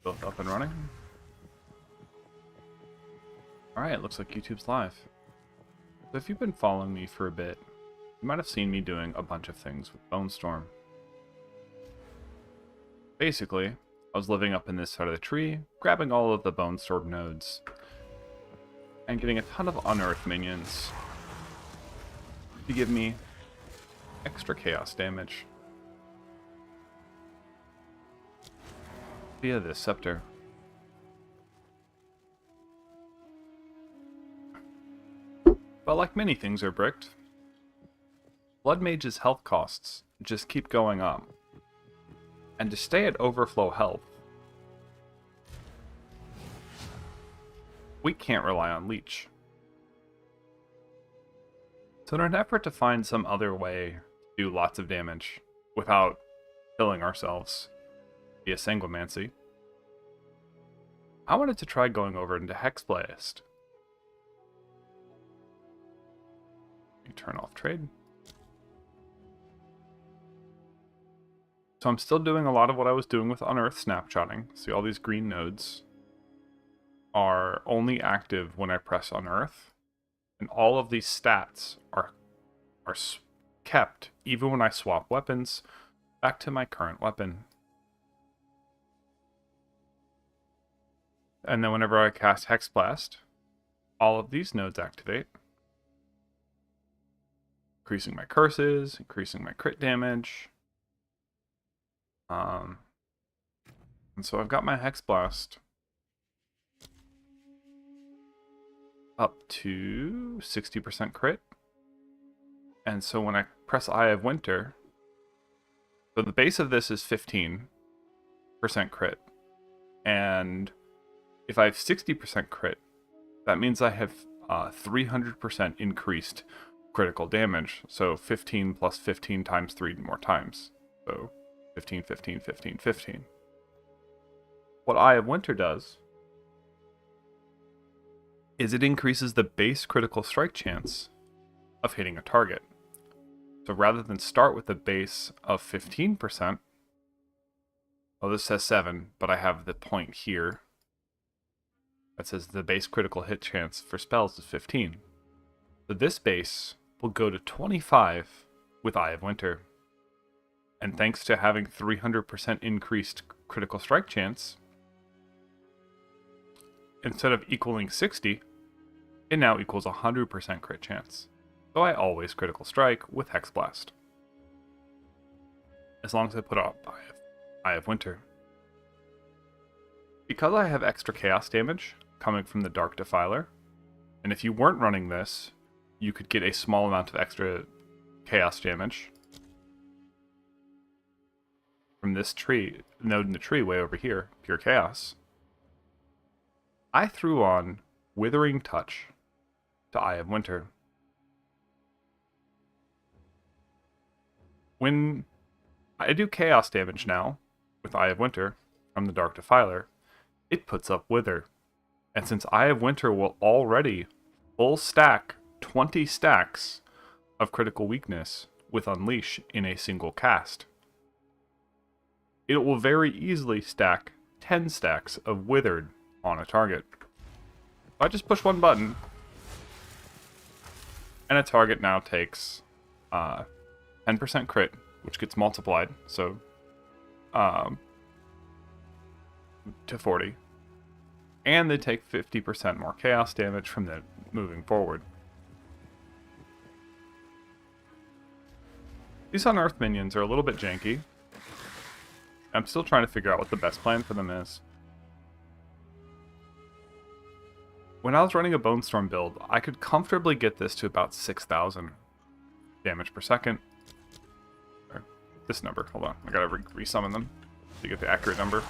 Both up and running. Alright, looks like YouTube's live. So if you've been following me for a bit, you might have seen me doing a bunch of things with Bonestorm. Basically, I was living up in this side of the tree, grabbing all of the Bonestorm nodes, and getting a ton of Unearth minions to give me extra chaos damage via this scepter. But like many things are bricked, Blood Mage's health costs just keep going up. And to stay at overflow health, we can't rely on Leech. So in an effort to find some other way to do lots of damage without killing ourselves via Sanguimancy, I wanted to try going over into Hexblast. Turn off trade. So I'm still doing a lot of what I was doing with Unearth Snapshotting. See, all these green nodes are only active when I press Unearth, and all of these stats are kept even when I swap weapons back to my current weapon. And then whenever I cast Hexblast, all of these nodes activate, increasing my curses, increasing my crit damage. And so I've got my Hexblast up to 60% crit. And so when I press Eye of Winter, so the base of this is 15% crit. And if I have 60% crit, that means I have 300% increased critical damage. So 15 plus 15 times 3 more times. So 15, 15, 15, 15. What Eye of Winter does is it increases the base critical strike chance of hitting a target. So rather than start with a base of 15%, well, this says 7, but I have the point here that says the base critical hit chance for spells is 15. So this base will go to 25 with Eye of Winter. And thanks to having 300% increased critical strike chance, instead of equaling 60, it now equals 100% crit chance. So I always critical strike with Hexblast, as long as I put up Eye of Winter. Because I have extra chaos damage coming from the Dark Defiler, and if you weren't running this, you could get a small amount of extra chaos damage from this tree, node in the tree way over here, pure chaos. I threw on Withering Touch to Eye of Winter. When I do chaos damage now with Eye of Winter from the Dark Defiler, it puts up Wither. And since Eye of Winter will already full stack 20 stacks of critical weakness with Unleash in a single cast, it will very easily stack 10 stacks of Withered on a target. I just push one button, and a target now takes 10% crit, which gets multiplied, so to 40. And they take 50% more chaos damage from the moving forward. These Unearth minions are a little bit janky. I'm still trying to figure out what the best plan for them is. When I was running a Bonestorm build, I could comfortably get this to about 6,000 damage per second. Or this number, hold on, I gotta resummon them to get the accurate number.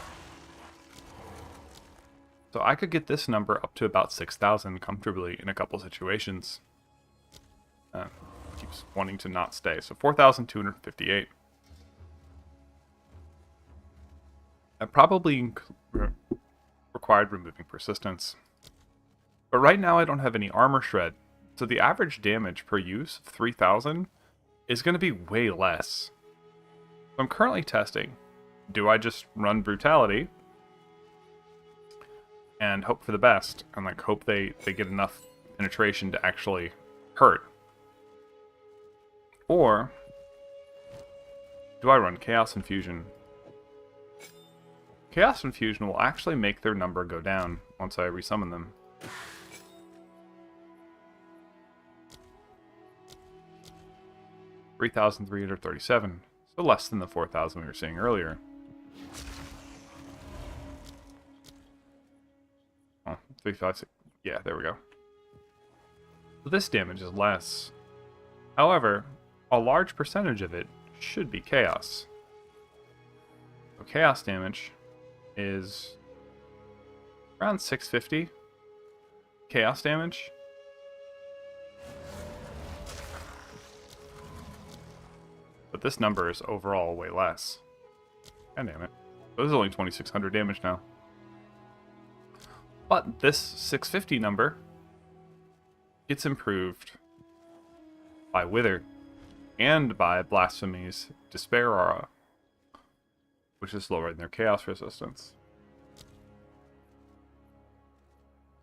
So I could get this number up to about 6,000 comfortably in a couple situations. Keeps wanting to not stay, so 4,258. That probably required removing persistence. But right now I don't have any armor shred, so the average damage per use of 3,000 is going to be way less. So I'm currently testing. Do I just run Brutality and hope for the best, and like hope they get enough penetration to actually hurt. Or do I run Chaos Infusion? Chaos Infusion will actually make their number go down once I resummon them. $3,337, so less than the 4,000 we were seeing earlier. Oh, 356. Yeah, there we go. So this damage is less. However, a large percentage of it should be chaos. So chaos damage is around 650 chaos damage. But this number is overall way less. God damn it. So this is only 2,600 damage now. But this 650 number gets improved by Wither and by Blasphemy's Despair Aura, which is lowering their chaos resistance.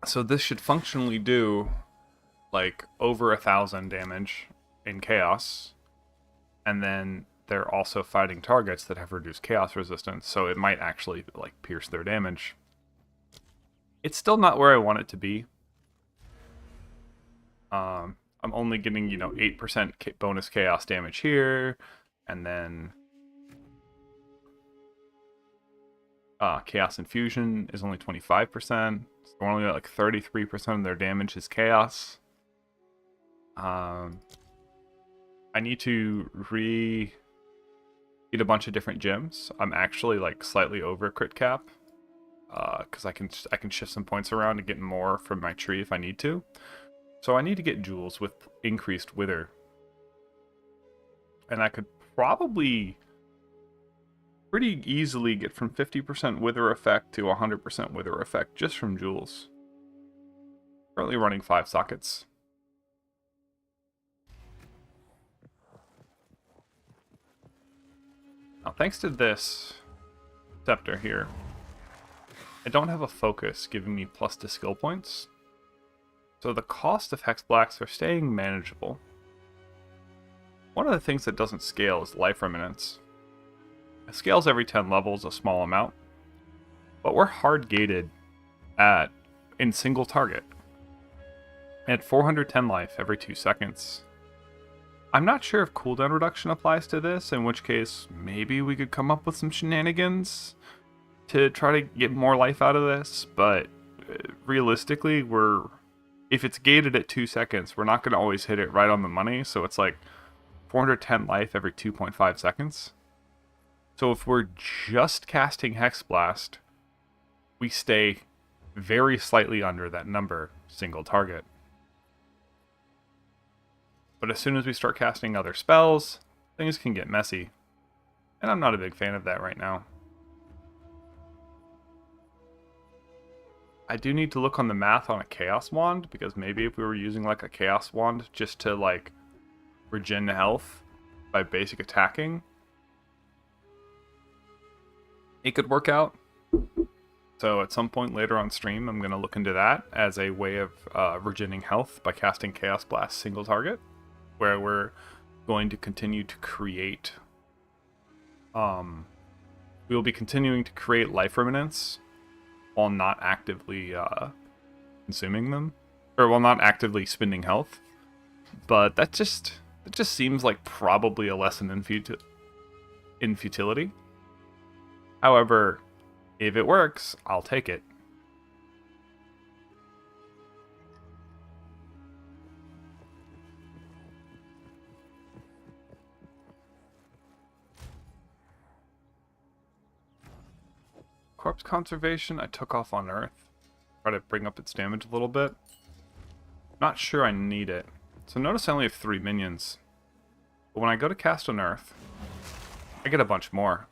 So this should functionally do like over 1,000 damage in chaos, and then they're also fighting targets that have reduced chaos resistance, so it might actually like pierce their damage. It's still not where I want it to be. I'm only getting, 8% bonus chaos damage here, and then Chaos Infusion is only 25%. So only like 33% of their damage is chaos. I need to get a bunch of different gems. I'm actually like slightly over crit cap, because I can shift some points around to get more from my tree if I need to. So I need to get jewels with increased Wither. And I could probably pretty easily get from 50% Wither effect to 100% Wither effect just from jewels. Currently running 5 sockets. Now thanks to this scepter here, I don't have a focus giving me plus to skill points. So the cost of Hexblast are staying manageable. One of the things that doesn't scale is life remnants. It scales every 10 levels a small amount, but we're hard gated in single target at 410 life every 2 seconds. I'm not sure if cooldown reduction applies to this, in which case maybe we could come up with some shenanigans to try to get more life out of this, but realistically, if it's gated at 2 seconds, we're not going to always hit it right on the money, so it's like 410 life every 2.5 seconds. So if we're just casting Hexblast, we stay very slightly under that number, single target. But as soon as we start casting other spells, things can get messy. And I'm not a big fan of that right now. I do need to look on the math on a Chaos Wand, because maybe if we were using like a Chaos Wand just to like regen health by basic attacking, it could work out. So at some point later on stream, I'm going to look into that as a way of regening health by casting Chaos Blast single target, where we're going to continue to create... we will be continuing to create life remnants while not actively consuming them, or while not actively spending health. But it just seems like probably a lesson in futility. However, if it works, I'll take it. Corpse Conservation I took off on Earth. Try to bring up its damage a little bit. Not sure I need it. So notice I only have 3 minions. But when I go to cast on Earth, I get a bunch more.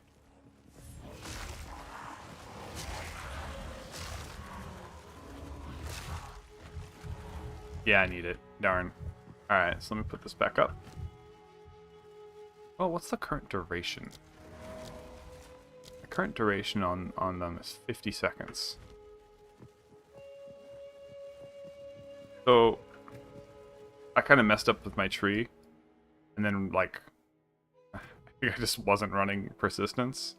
Yeah, I need it. Darn. Alright, so let me put this back up. Well, what's the current duration? The current duration on them is 50 seconds. So I kind of messed up with my tree, and then like I just wasn't running persistence.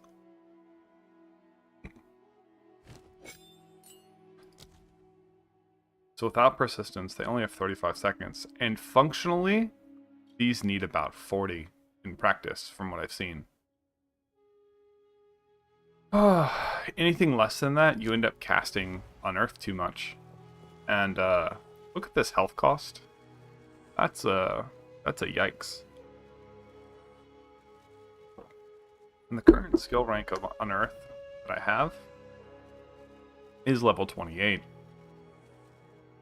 So without persistence, they only have 35 seconds, and functionally, these need about 40 in practice, from what I've seen. Anything less than that, you end up casting Unearth too much. And look at this health cost. That's a yikes. And the current skill rank of Unearth that I have is level 28.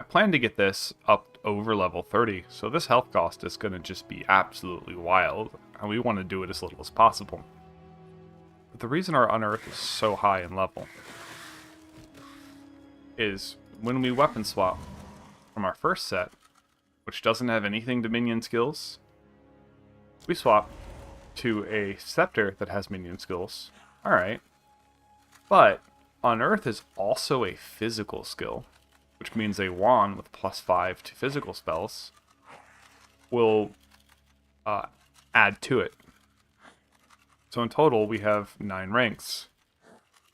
I plan to get this up over level 30, so this health cost is going to just be absolutely wild, and we want to do it as little as possible. But the reason our Unearth is so high in level is when we weapon swap from our first set, which doesn't have anything to minion skills, we swap to a scepter that has minion skills. Alright. But Unearth is also a physical skill, which means a wand with +5 to physical spells will add to it. So in total, we have 9 ranks.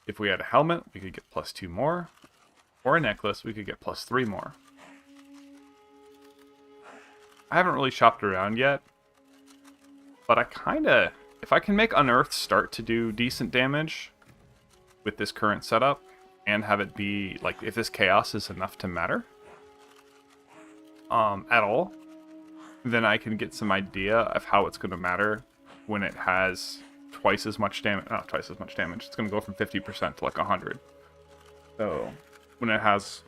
If we had a helmet, we could get +2 more, or a necklace, we could get +3 more. I haven't really shopped around yet, but I kinda, if I can make Unearth start to do decent damage with this current setup, and have it be, like, if this chaos is enough to matter at all, then I can get some idea of how it's going to matter when it has twice as much damage. Not twice as much damage. It's going to go from 50% to like 100. So when it has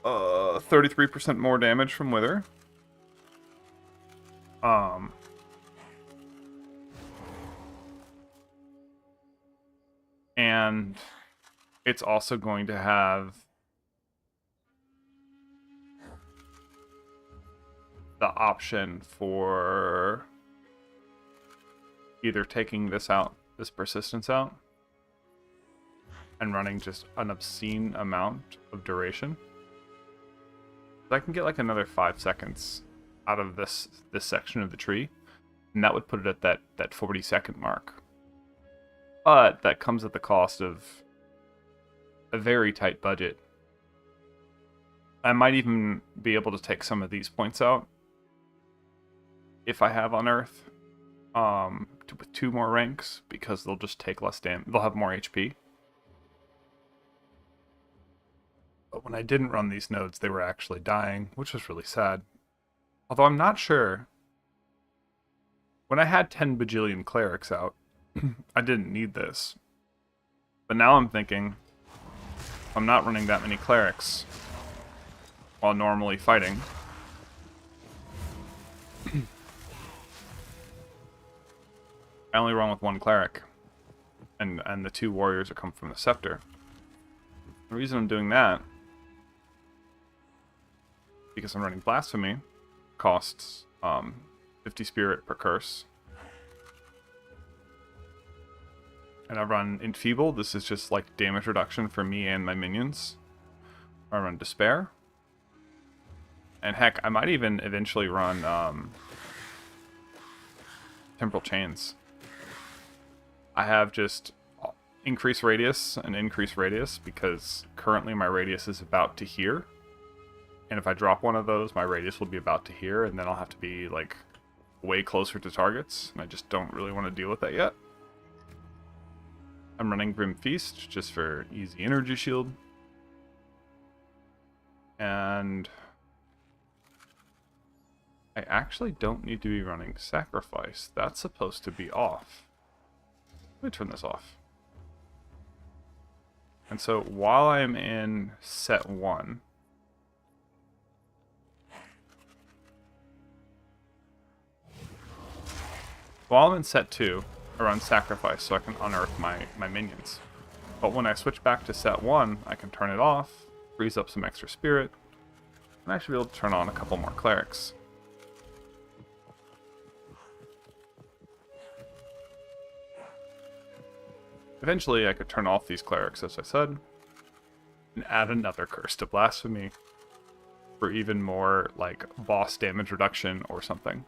33% more damage from Wither, and it's also going to have the option for either taking this out, this persistence out, and running just an obscene amount of duration. So I can get like another 5 seconds out of this section of the tree, and that would put it at that 40-second mark. But that comes at the cost of a very tight budget. I might even be able to take some of these points out if I have Unearth with 2 more ranks, because they'll just take less damage. They'll have more HP. But when I didn't run these nodes, they were actually dying, which was really sad. Although I'm not sure. When I had 10 bajillion clerics out, I didn't need this. But now I'm thinking, I'm not running that many clerics while normally fighting. I only run with 1 cleric, and the 2 warriors that come from the scepter. The reason I'm doing that, because I'm running blasphemy, costs 50 spirit per curse. And I run enfeeble. This is just like damage reduction for me and my minions. I run despair. And heck, I might even eventually run temporal chains. I have just increase radius and increase radius because currently my radius is about to here. And if I drop one of those, my radius will be about to here, and then I'll have to be like way closer to targets. And I just don't really want to deal with that yet. I'm running Grim Feast just for easy energy shield. And I actually don't need to be running Sacrifice. That's supposed to be off. Let me turn this off. And so while I'm in set 1, while I'm in set 2, I run Sacrifice so I can unearth my minions. But when I switch back to set 1, I can turn it off, freeze up some extra spirit, and I should be able to turn on a couple more clerics. Eventually I could turn off these clerics, as I said, and add another curse to blasphemy, for even more like boss damage reduction or something.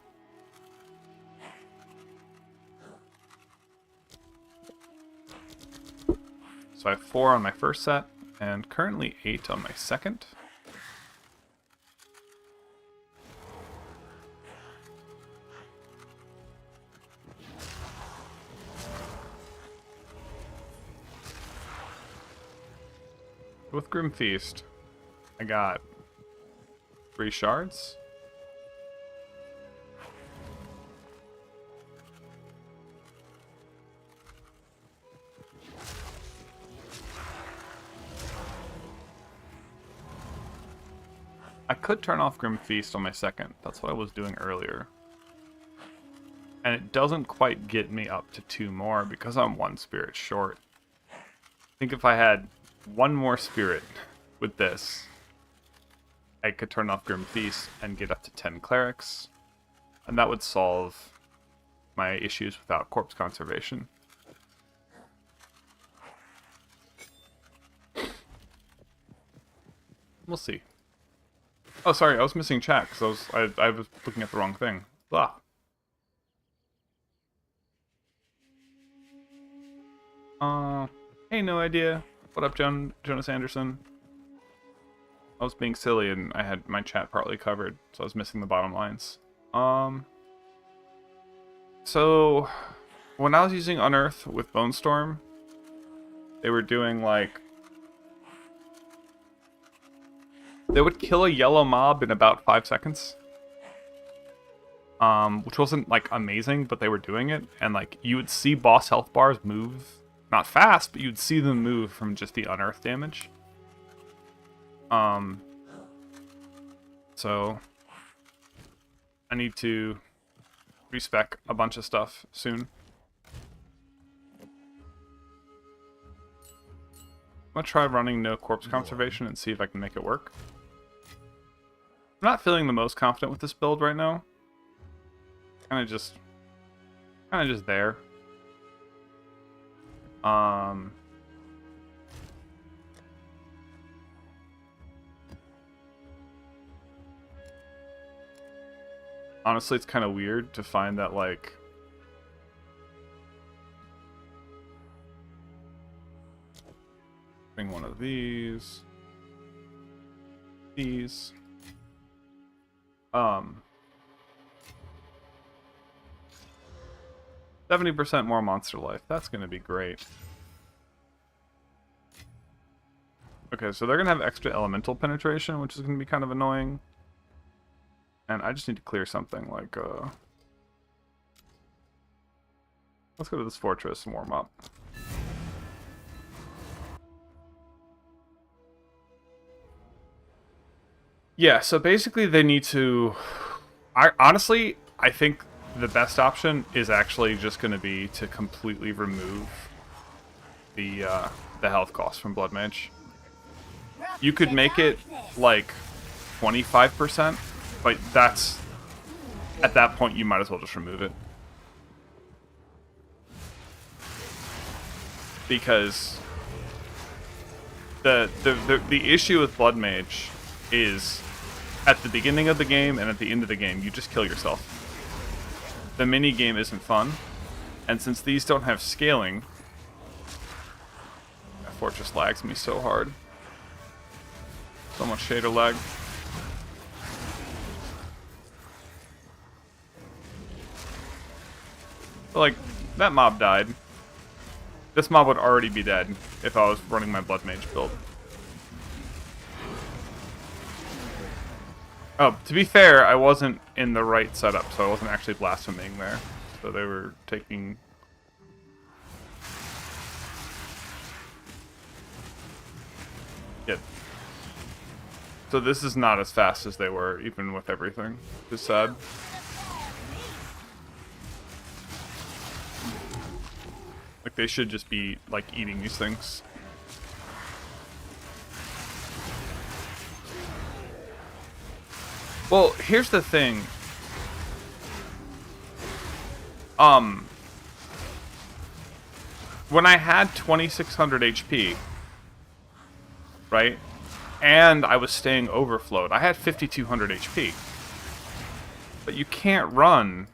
So I have 4 on my first set, and currently 8 on my second. With Grim Feast, I got 3 shards. I could turn off Grim Feast on my second. That's what I was doing earlier. And it doesn't quite get me up to 2 more because I'm 1 spirit short. I think if I had 1 more spirit with this, I could turn off Grim Feast and get up to 10 clerics. And that would solve my issues without corpse conservation. We'll see. Oh, sorry, I was missing chat because I was looking at the wrong thing. Blah. Hey, no idea. What up, Jonas Anderson? I was being silly and I had my chat partly covered, so I was missing the bottom lines. So when I was using Unearth with Bonestorm, they were doing like, they would kill a yellow mob in about 5 seconds. Which wasn't like amazing, but they were doing it, and like you would see boss health bars move, not fast, but you'd see them move from just the unearth damage. So I need to respec a bunch of stuff soon. I'm gonna try running no corpse conservation and see if I can make it work. I'm not feeling the most confident with this build right now. Kind of just there. Honestly, it's kind of weird to find that, like, bring one of these. 70% more monster life. That's going to be great. Okay, so they're going to have extra elemental penetration, which is going to be kind of annoying. And I just need to clear something like, let's go to this fortress and warm up. Yeah, so basically they need to... Honestly, I think the best option is actually just going to be to completely remove the health cost from Blood Mage. You could make it like 25%, but that's... At that point, you might as well just remove it. Because the issue with Blood Mage is at the beginning of the game and at the end of the game, you just kill yourself. The mini game isn't fun, and since these don't have scaling, that fortress lags me so hard. So much shader lag. But like, that mob died. This mob would already be dead if I was running my Blood Mage build. Oh, to be fair, I wasn't in the right setup, so I wasn't actually blaspheming there. So they were taking... Yeah. So this is not as fast as they were, even with everything. It's sad. Like, they should just be, like, eating these things. Well, here's the thing. When I had 2600 HP, right? and I was staying overflowed. I had 5,200 HP. But you can't run...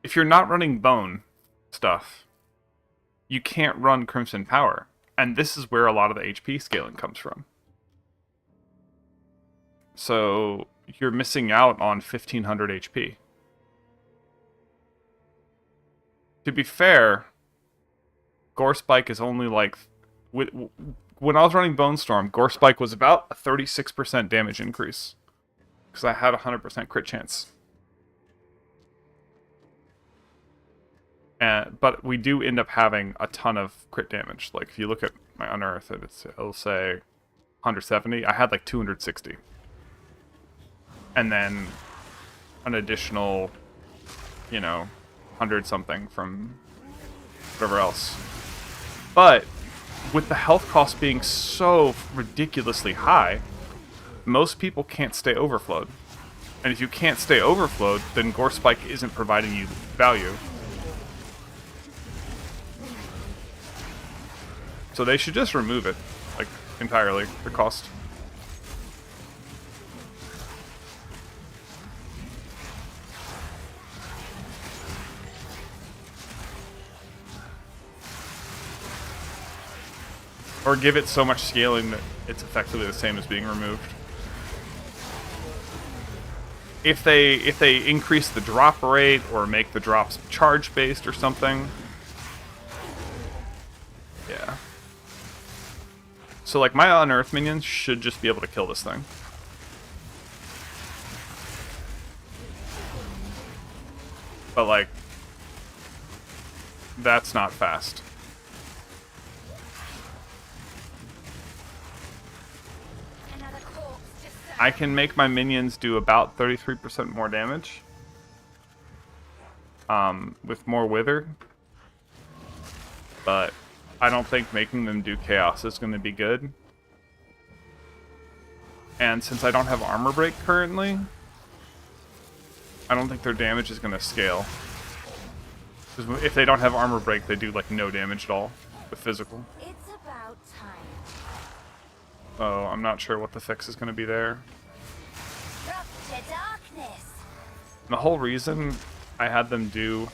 If you're not running bone stuff, you can't run Crimson Power. And this is where a lot of the HP scaling comes from. So you're missing out on 1,500 HP. To be fair, Gore Spike is only like... When I was running Bone Storm, Gore Spike was about a 36% damage increase. Because I had a 100% crit chance. But we do end up having a ton of crit damage. Like, if you look at my Unearth, it'll say 170. I had like 260. And then an additional, 100-something from whatever else. But with the health cost being so ridiculously high, most people can't stay overflowed. And if you can't stay overflowed, then Gore Spike isn't providing you value. So they should just remove it, like, entirely, the cost. Or give it so much scaling that it's effectively the same as being removed. If they increase the drop rate or make the drops charge based or something. Yeah. So like my Unearth minions should just be able to kill this thing. But like that's not fast. I can make my minions do about 33% more damage. With more wither. But I don't think making them do chaos is going to be good. And since I don't have armor break currently, I don't think their damage is going to scale. Because if they don't have armor break, they do like no damage at all with physical. It's about time. Oh, I'm not sure what the fix is going to be there. Drop to darkness. The whole reason I had them do...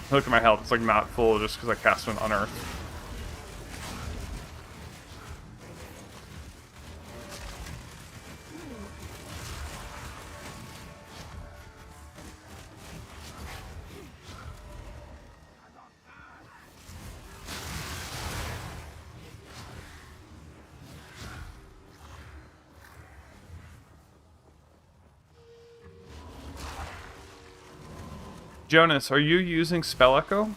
Look at my health, it's like not full just because I cast an Unearth. Jonas, are you using Spell Echo?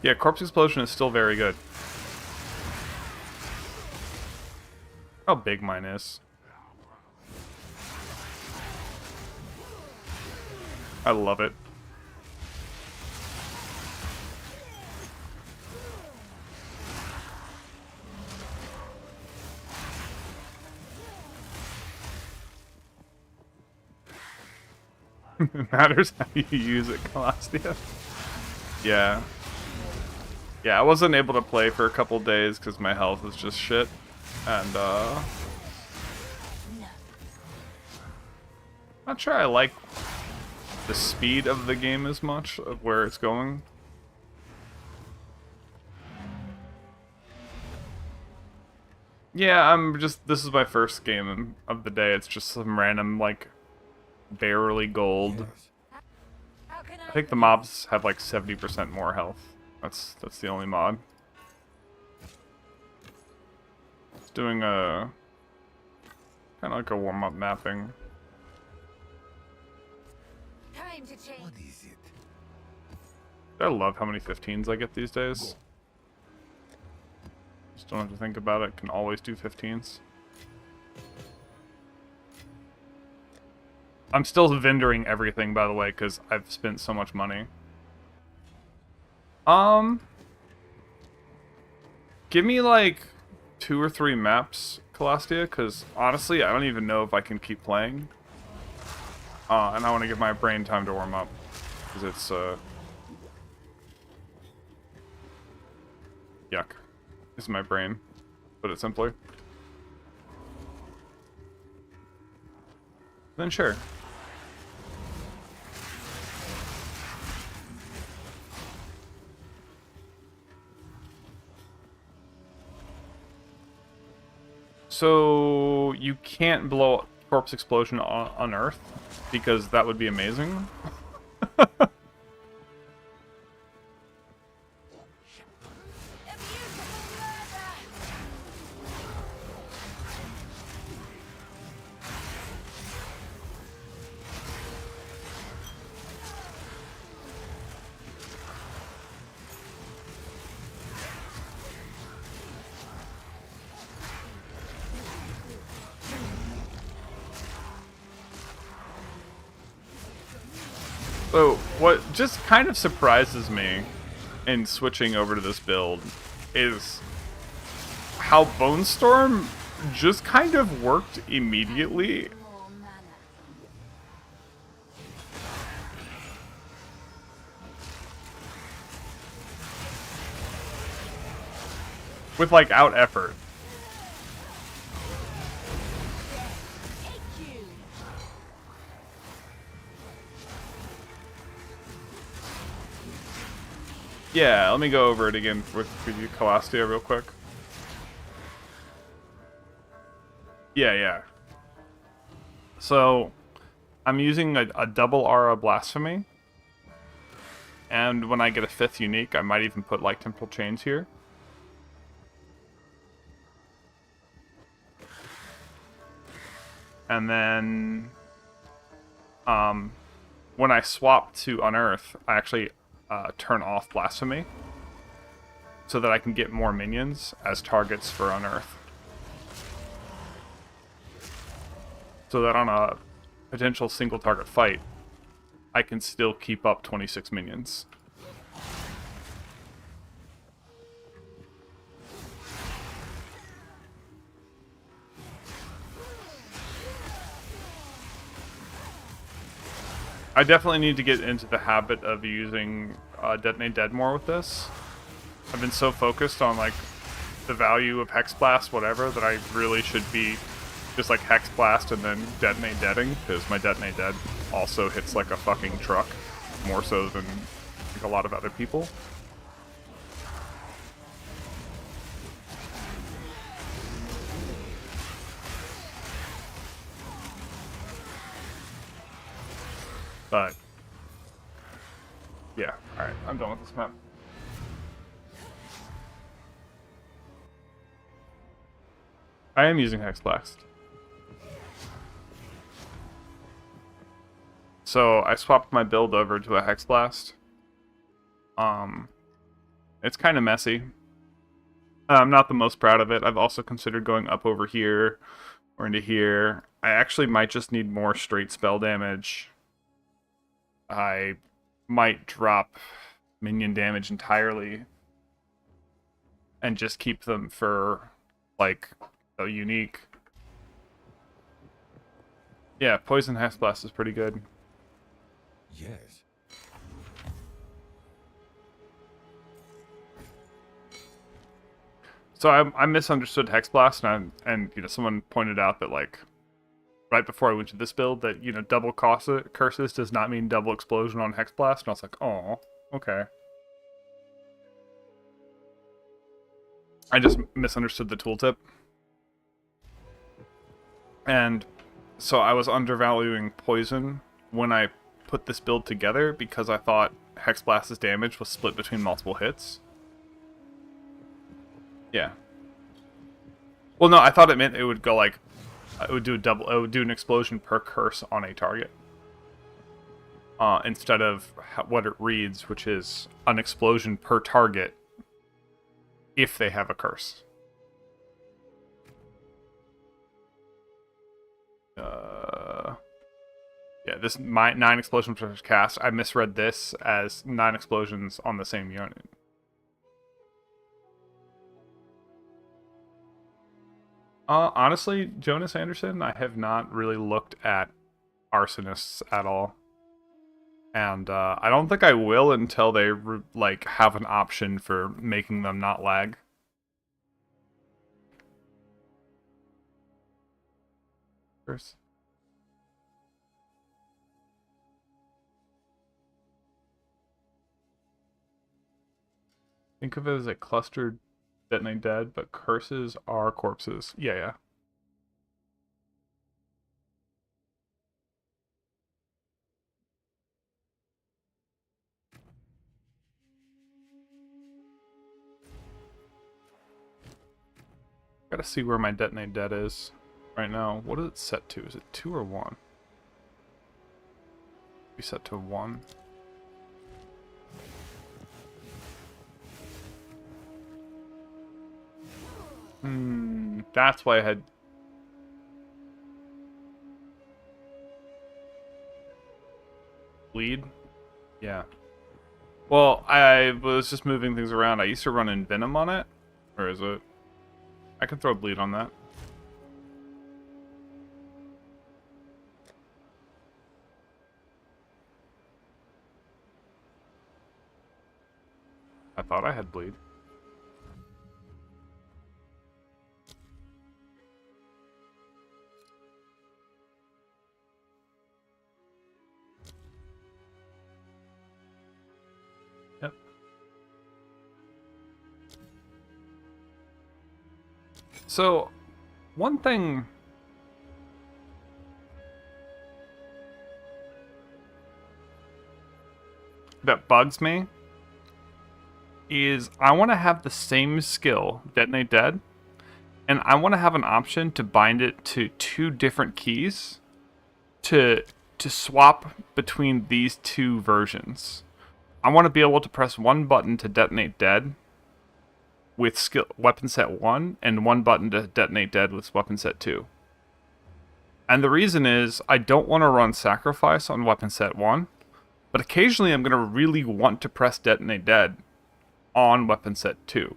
Yeah, Corpse Explosion is still very good. How big mine is. I love it. It matters how you use it, Calastia. Yeah. Yeah, I wasn't able to play for a couple days because my health is just shit. And, not sure I like the speed of the game as much, of where it's going. Yeah, this is my first game of the day. It's just some random, like, barely gold. I think the mobs have like 70% more health. That's the only mod. It's doing a kind of like a warm-up mapping. Time to change. What is it? I love how many 15s I get these days. Just don't have to think about it. Can always do 15s. I'm still vendoring everything, by the way, because I've spent so much money. Give me like 2 or 3 maps, Calastia, because honestly, I don't even know if I can keep playing. And I want to give my brain time to warm up, because it's Yuck. Is my brain. Put it simply. Then sure. So you can't blow Corpse Explosion on Earth because that would be amazing. So, what just kind of surprises me in switching over to this build is how Bonestorm just kind of worked immediately. More mana. Without effort. Take you. Yeah, let me go over it again with you, Calastia, real quick. Yeah. So, I'm using a double Aura Blasphemy. And when I get a 5th unique, I might even put like Temporal Chains here. And then, when I swap to Unearth, I actually turn off Blasphemy so that I can get more minions as targets for Unearth. So that on a potential single target fight, I can still keep up 26 minions. I definitely need to get into the habit of using Detonate Dead more with this. I've been so focused on like the value of Hexblast, whatever, that I really should be just like Hexblast and then Detonate Deading, because my Detonate Dead also hits like a fucking truck, more so than like, a lot of other people. But yeah, alright, I'm done with this map. I am using Hexblast. So I swapped my build over to a Hexblast. It's kind of messy. I'm not the most proud of it. I've also considered going up over here or into here. I actually might just need more straight spell damage. I might drop minion damage entirely and just keep them for like a unique. Yeah, Poison Hexblast is pretty good. Yes. So I misunderstood Hexblast, and you know, someone pointed out that like right before I went to this build that, you know, double curses does not mean double explosion on Hexblast, and I was like, oh, okay. I just misunderstood the tooltip. And so I was undervaluing poison when I put this build together because I thought Hexblast's damage was split between multiple hits. Yeah. Well, no, I thought it meant it would go like, it would do an explosion per curse on a target. Instead of what it reads, which is an explosion per target if they have a curse. Yeah, this 9 explosions per cast. I misread this as 9 explosions on the same unit. Honestly, Jonas Anderson, I have not really looked at arsonists at all. And I don't think I will until they like have an option for making them not lag. First. Think of it as a clustered detonate dead, but curses are corpses. Yeah, yeah. Gotta see where my detonate dead is right now. What is it set to? Is it 2 or 1? We set to 1. That's why I had... Bleed? Yeah. Well, I was just moving things around. I used to run in Venom on it. Or is it? I can throw Bleed on that. I thought I had Bleed. Yep. So, one thing that bugs me is I want to have the same skill, Detonate Dead, and I want to have an option to bind it to 2 different keys to swap between these 2 versions. I want to be able to press 1 button to Detonate Dead with skill weapon set 1 and 1 button to Detonate Dead with weapon set 2. And the reason is I don't want to run Sacrifice on weapon set 1, but occasionally I'm going to really want to press Detonate Dead on weapon set 2.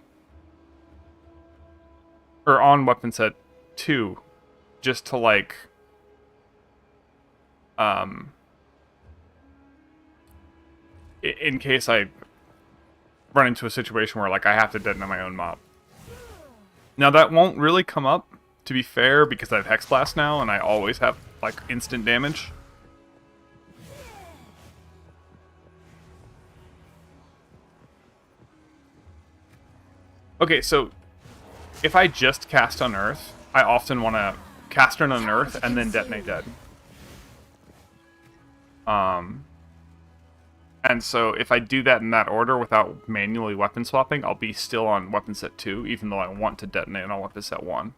Or on weapon set 2, just to like in case I run into a situation where like I have to detonate my own mob. Now that won't really come up, to be fair, because I have Hexblast now and I always have like instant damage. Okay, so if I just cast Unearth, I often want to cast an Unearth and then Detonate Dead. And so if I do that in that order without manually weapon swapping, I'll be still on weapon set 2, even though I want to detonate on weapon set 1.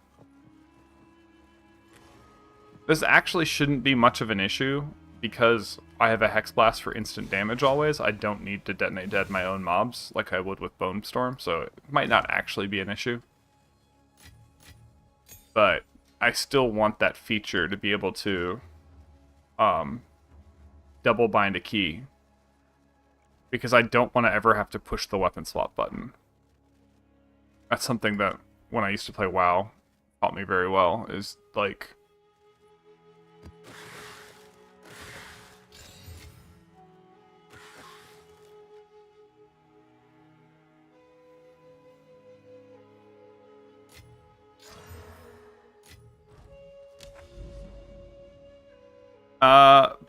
This actually shouldn't be much of an issue, because I have a Hexblast for instant damage always. I don't need to Detonate Dead my own mobs like I would with Bonestorm, so it might not actually be an issue. But I still want that feature to be able to double bind a key, because I don't want to ever have to push the weapon swap button. That's something that, when I used to play WoW, taught me very well, is like...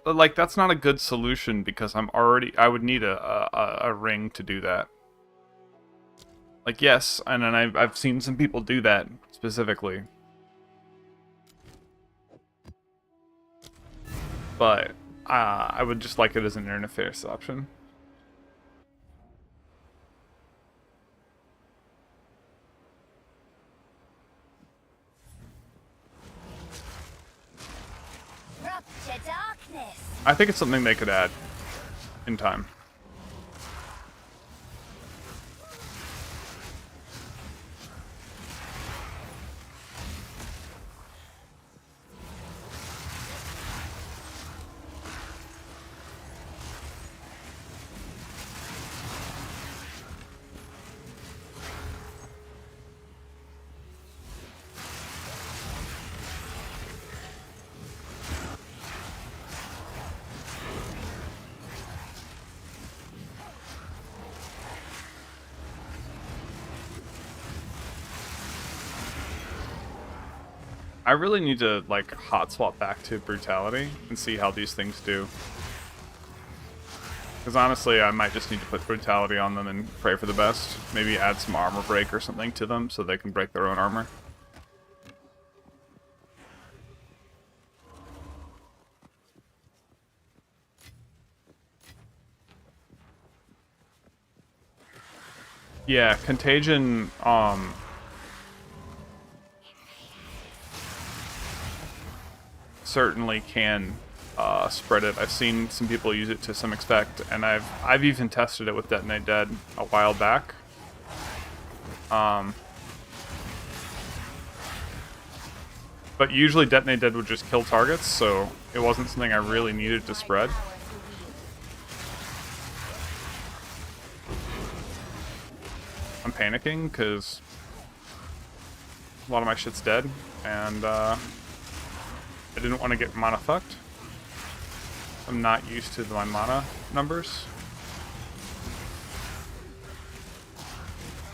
But like that's not a good solution because I would need a ring to do that. Like yes, and then I've seen some people do that specifically. But I would just like it as an interface option. I think it's something they could add in time. I really need to like hot swap back to brutality and see how these things do. Because honestly, I might just need to put brutality on them and pray for the best. Maybe add some armor break or something to them so they can break their own armor. Yeah, Contagion, certainly can spread it. I've seen some people use it to some extent, and I've even tested it with Detonate Dead a while back. But usually Detonate Dead would just kill targets, so it wasn't something I really needed to spread. I'm panicking because a lot of my shit's dead, and I didn't want to get mana fucked. I'm not used to my mana numbers.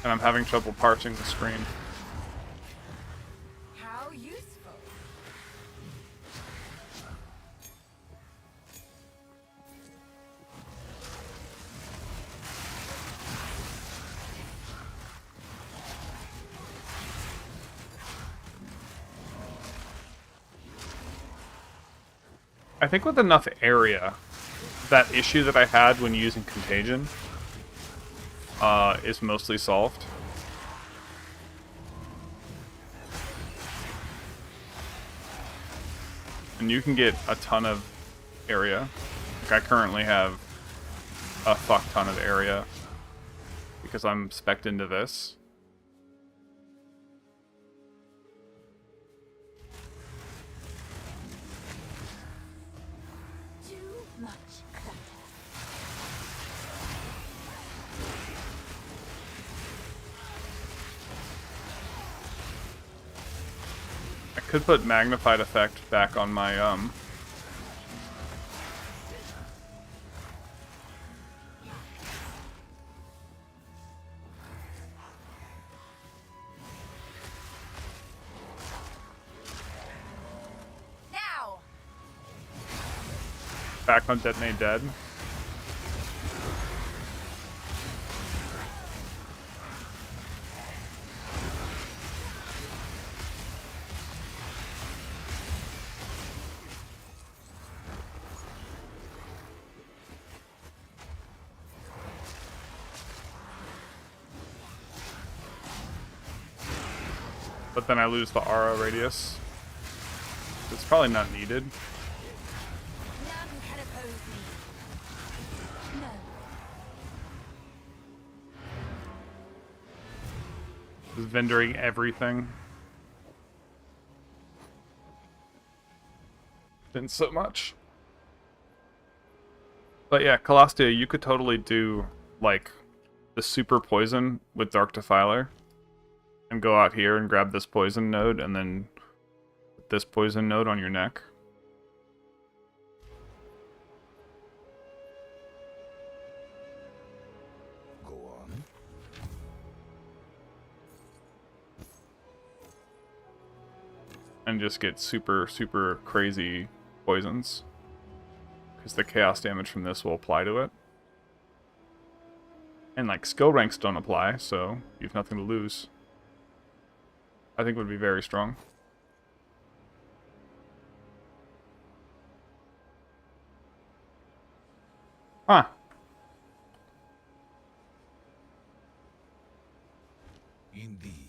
And I'm having trouble parsing the screen. How useful. I think with enough area, that issue that I had when using Contagion is mostly solved. And you can get a ton of area. Like I currently have a fuck ton of area because I'm spec'd into this. Too much clutter. I could put magnified effect back on my Now. back on Detonate Dead. But then I lose the aura radius. It's probably not needed. None can oppose me. No. Just vendoring everything. Didn't so much. But yeah, Calastia, you could totally do like the super poison with Dark Defiler. And go out here and grab this poison node and then put this poison node on your neck. Go on. And just get super, super crazy poisons. Because the chaos damage from this will apply to it. And like skill ranks don't apply, so you have nothing to lose. I think would be very strong. Huh. Indeed.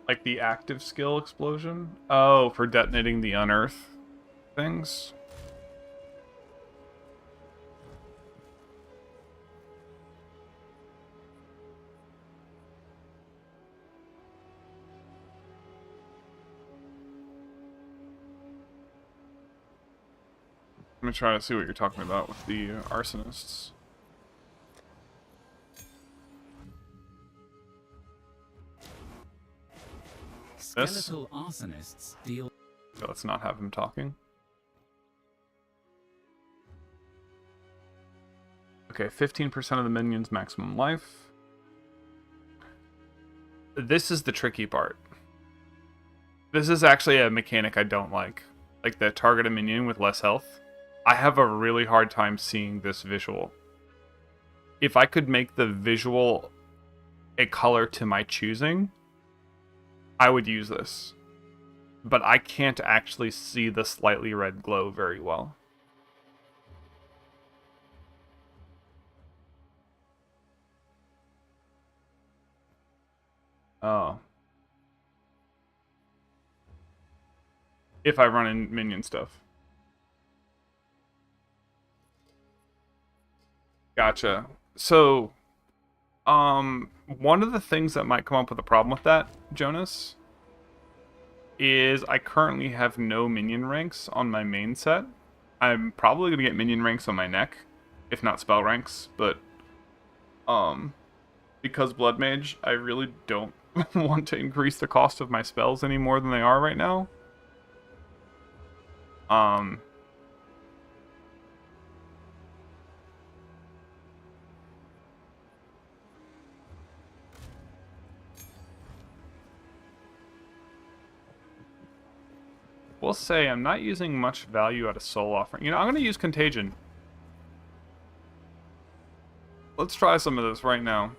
Like the active skill explosion? Oh, for detonating the unearth things? Let me try to see what you're talking about with the arsonists. This? Skeletal arsonists deal. So let's not have him talking. Okay, 15% of the minions maximum life. This is the tricky part. This is actually a mechanic I don't like. Like the target a minion with less health. I have a really hard time seeing this visual. If I could make the visual a color to my choosing, I would use this. But I can't actually see the slightly red glow very well. Oh. If I run in minion stuff. Gotcha. So, one of the things that might come up with a problem with that, Jonas, is I currently have no minion ranks on my main set. I'm probably going to get minion ranks on my neck, if not spell ranks, but, because Blood Mage, I really don't want to increase the cost of my spells any more than they are right now. We'll say I'm not using much value out of Soul Offering. You know, I'm going to use Contagion. Let's try some of this right now.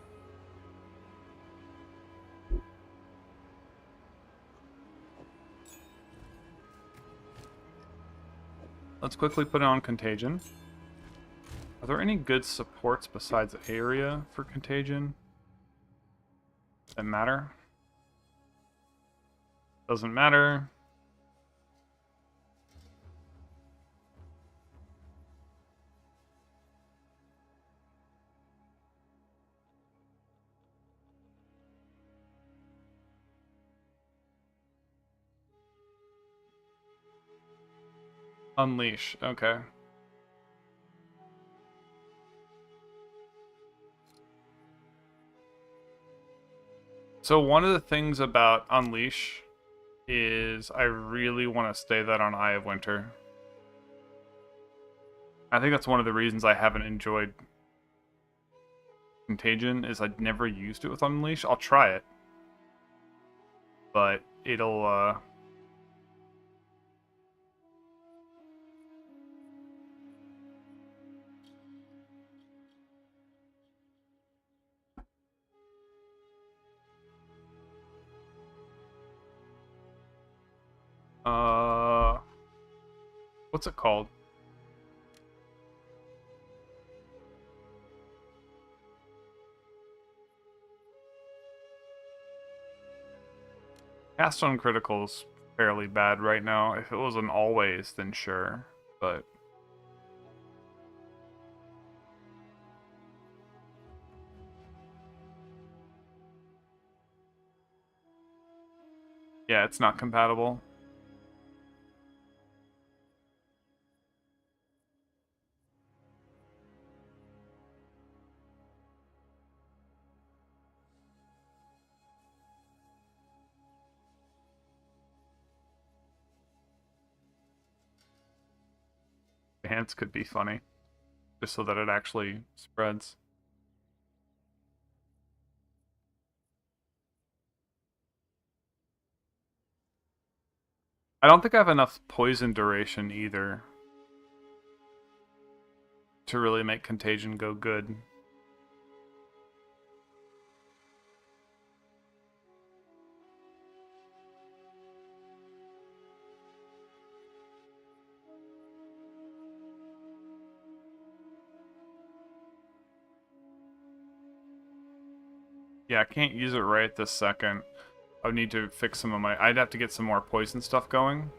Let's quickly put on Contagion. Are there any good supports besides area for Contagion that matter? Doesn't matter. Unleash, okay. So one of the things about Unleash is I really want to stay that on Eye of Winter. I think that's one of the reasons I haven't enjoyed Contagion, is I'd never used it with Unleash. I'll try it. But it'll, what's it called? Cast on critical's fairly bad right now. If it was an always, then sure, but yeah, it's not compatible. Dance could be funny, just so that it actually spreads. I don't think I have enough poison duration either to really make Contagion go good. Yeah, I can't use it right this second. I would need to fix some of my... I'd have to get some more poison stuff going.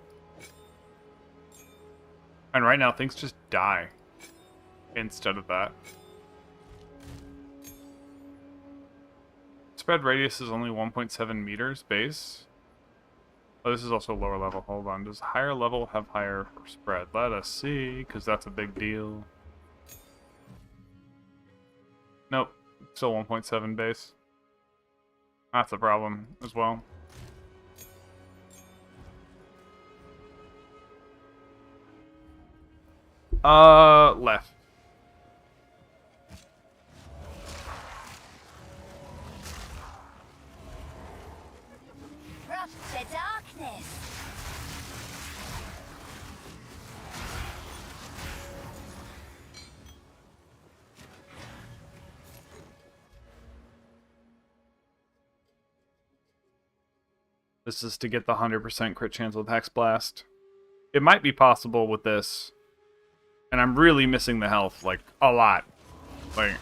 And right now, things just die instead of that. Spread radius is only 1.7 meters base. Oh, this is also lower level. Hold on. Does higher level have higher spread? Let us see, because that's a big deal. Nope. Still 1.7 base. That's a problem as well. Left. From the darkness. This is to get the 100% crit chance with Hexblast. It might be possible with this. And I'm really missing the health, like, a lot. Like,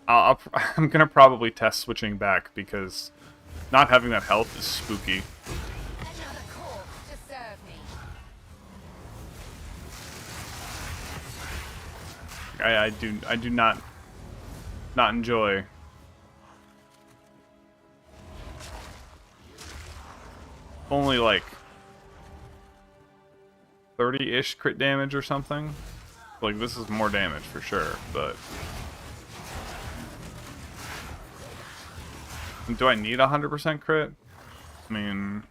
I'm gonna probably test switching back, because not having that health is spooky. Another corpse to serve me. I do not enjoy. Only like 30-ish crit damage or something. Like, this is more damage for sure, but do I need 100% crit? I mean,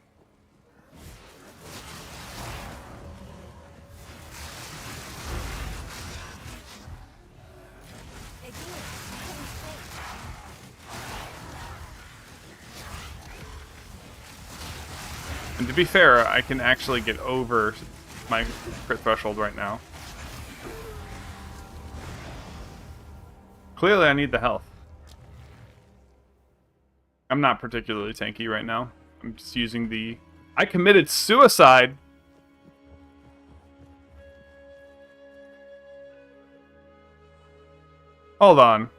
and to be fair, I can actually get over my crit threshold right now. Clearly, I need the health. I'm not particularly tanky right now. I'm just using the... I committed suicide! Hold on.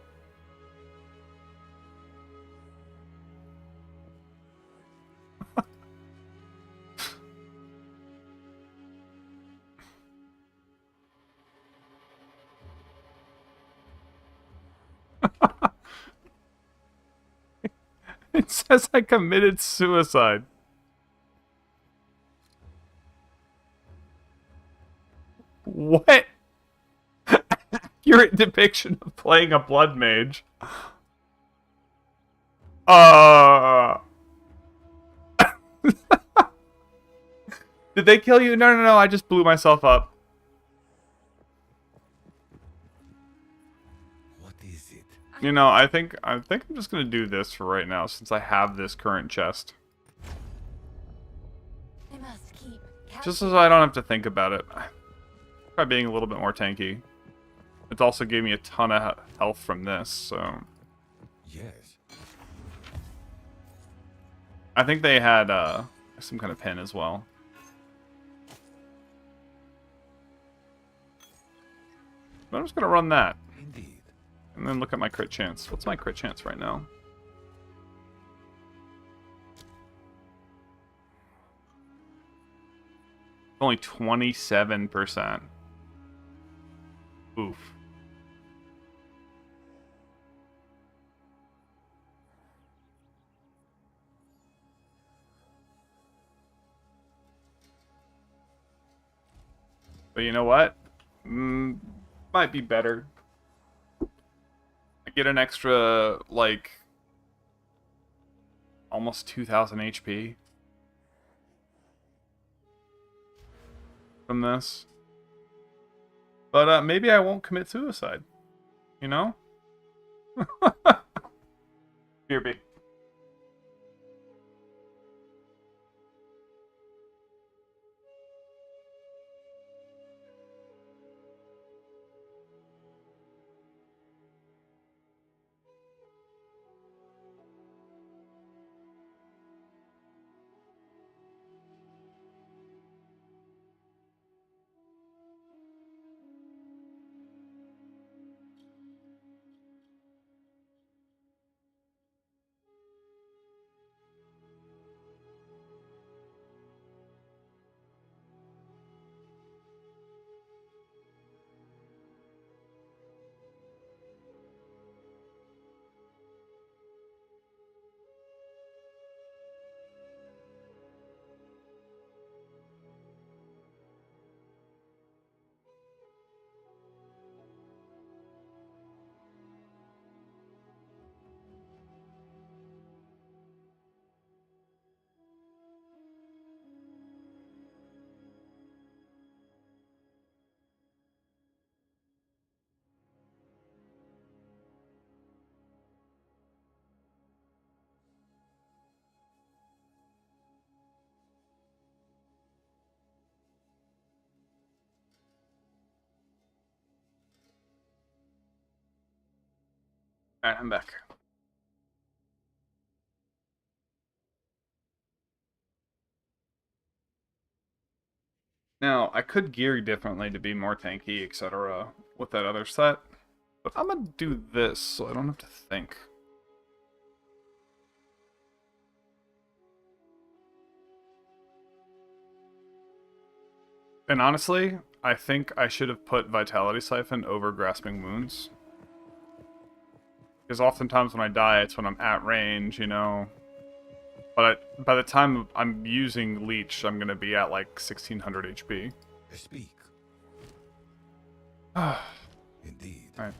It says I committed suicide. What? Accurate depiction of playing a blood mage. Did they kill you? No, no, no, I just blew myself up. What is it? You know, I think I'm just gonna do this for right now, since I have this current chest. I must keep Just so I don't have to think about it. Try being a little bit more tanky. It's also gave me a ton of health from this, so... Yes. I think they had some kind of pin as well. But I'm just gonna run that. Indeed. And then look at my crit chance. What's my crit chance right now? Only 27%. Oof. But you know what? Might be better. I get an extra, like, almost 2,000 HP from this. But maybe I won't commit suicide. You know? BRB. Alright, I'm back. Now, I could gear differently to be more tanky, etc. with that other set, but I'm gonna do this so I don't have to think. And honestly, I think I should have put Vitality Siphon over Grasping Wounds. Because oftentimes when I die, it's when I'm at range, you know. But by the time I'm using Leech, I'm going to be at like 1600 HP. Speak. Indeed. Alright.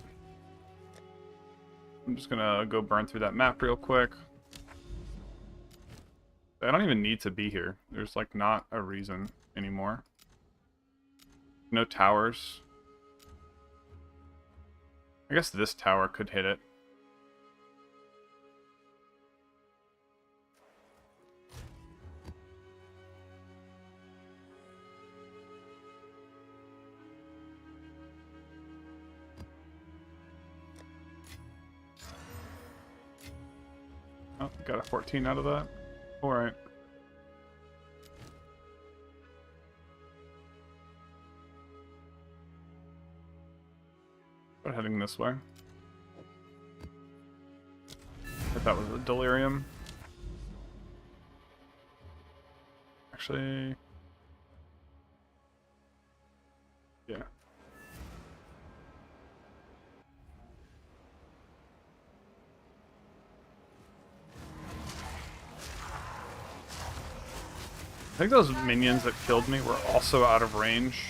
I'm just going to go burn through that map real quick. I don't even need to be here. There's like not a reason anymore. No towers. I guess this tower could hit it. Oh, got a 14 out of that. Alright. We're heading this way. If that was a delirium. Actually... yeah. I think those minions that killed me were also out of range.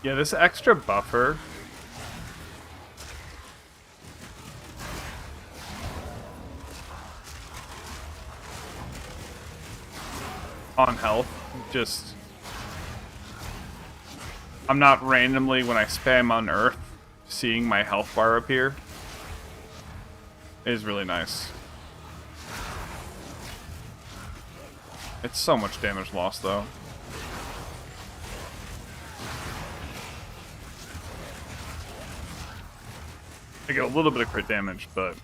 Yeah, this extra buffer on health, just... I'm not randomly, when I spam Unearth, seeing my health bar appear. It is really nice. It's so much damage lost, though. I get a little bit of crit damage, but...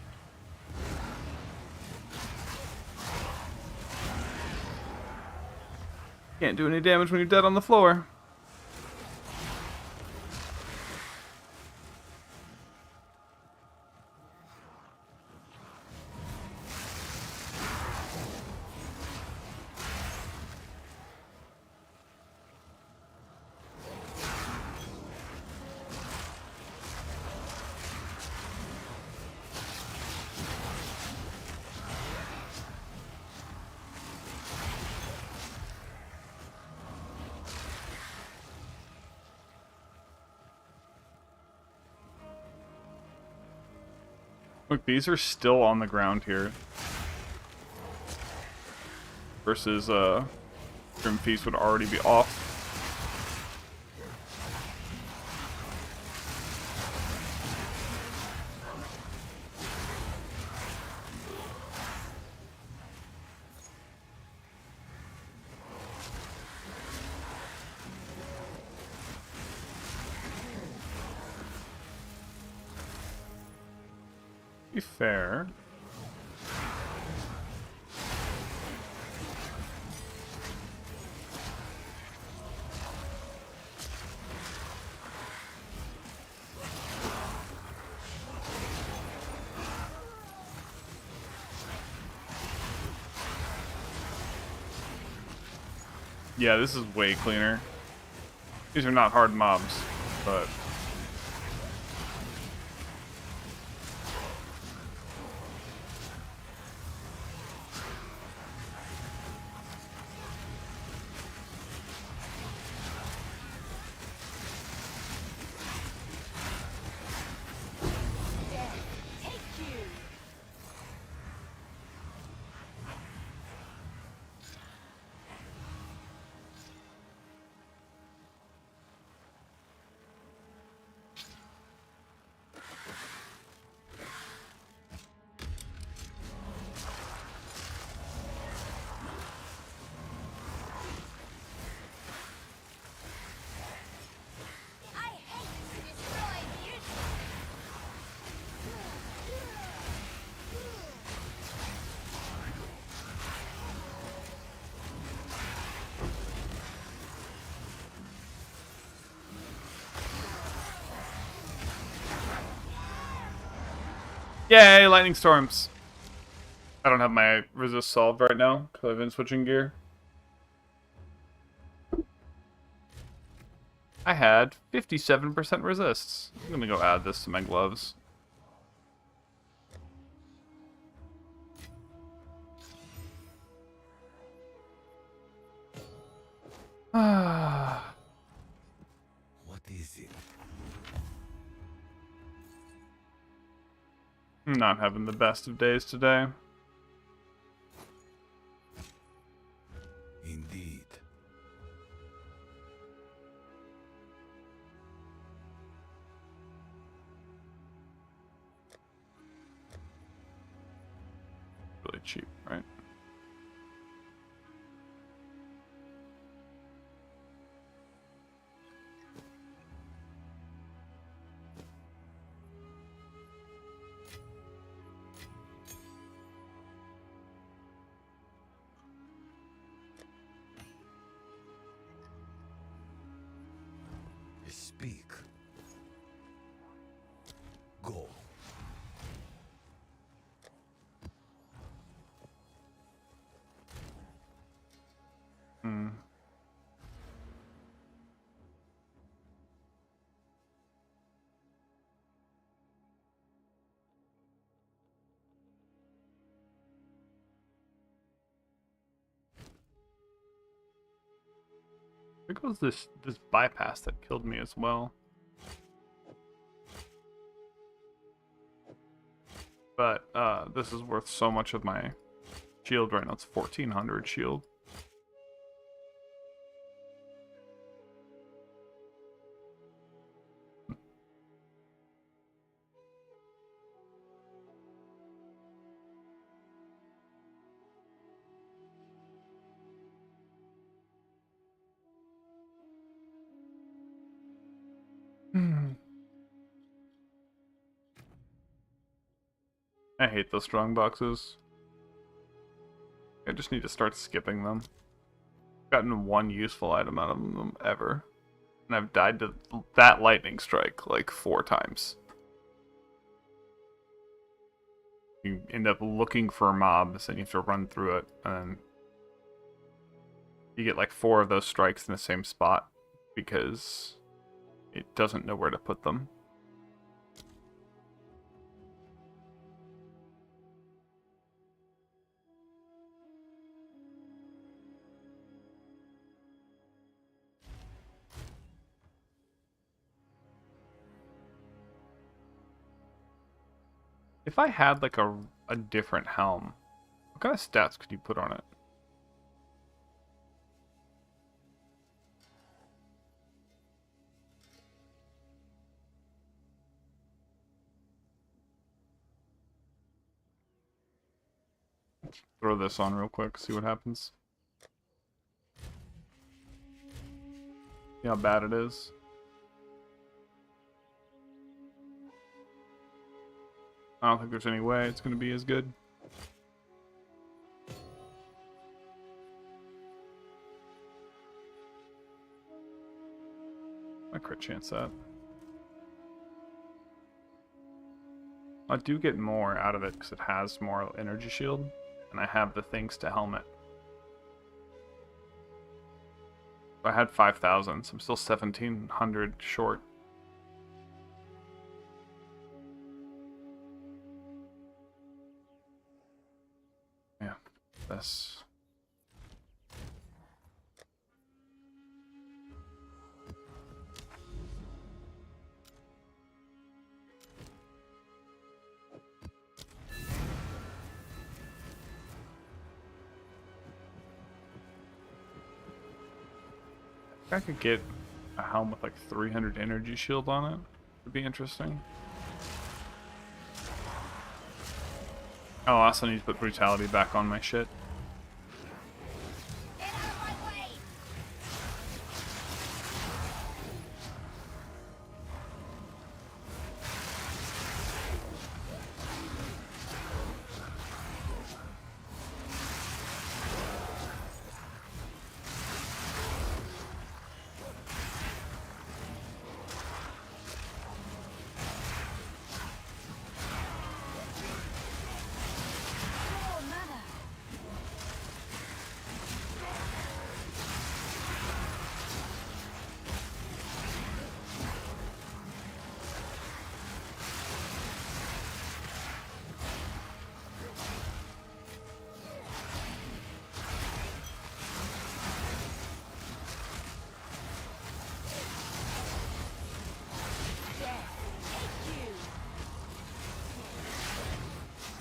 can't do any damage when you're dead on the floor. Look, these are still on the ground here. Versus, Grim Feast would already be off. Be fair. Yeah, this is way cleaner. These are not hard mobs, but... Yay, lightning storms. I don't have my resist solved right now because I've been switching gear. I had 57% resists. I'm gonna go add this to my gloves. Ah. What is it? I'm not having the best of days today. Indeed. Really cheap, right? Speak. Go. Hmm. I think it was this bypass that killed me as well. But this is worth so much of my shield right now. It's 1400 shield. I hate those strong boxes. I just need to start skipping them. Gotten one useful item out of them ever. And I've died to that lightning strike like 4 times. You end up looking for mobs and you have to run through it, and you get like 4 of those strikes in the same spot because it doesn't know where to put them. If I had like a different helm, what kind of stats could you put on it? Throw this on real quick, see what happens. See how bad it is. I don't think there's any way it's going to be as good. I crit chance that. I do get more out of it because it has more energy shield, and I have the things to helmet. I had 5,000, so I'm still 1,700 short. Yeah, this. I could get a helm with like 300 energy shield on it. Would be interesting. Oh, I also need to put brutality back on my shit. Get out of my way!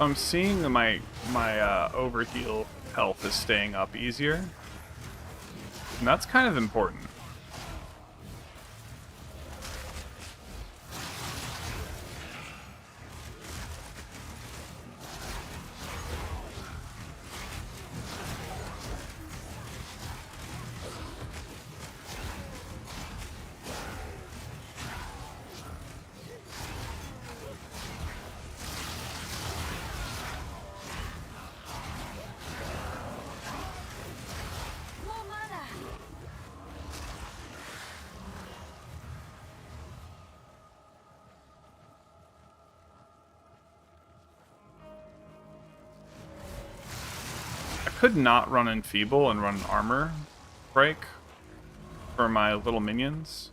I'm seeing that my overheal health is staying up easier, and that's kind of important. More mana. I could not run Enfeeble and run an armor break for my little minions.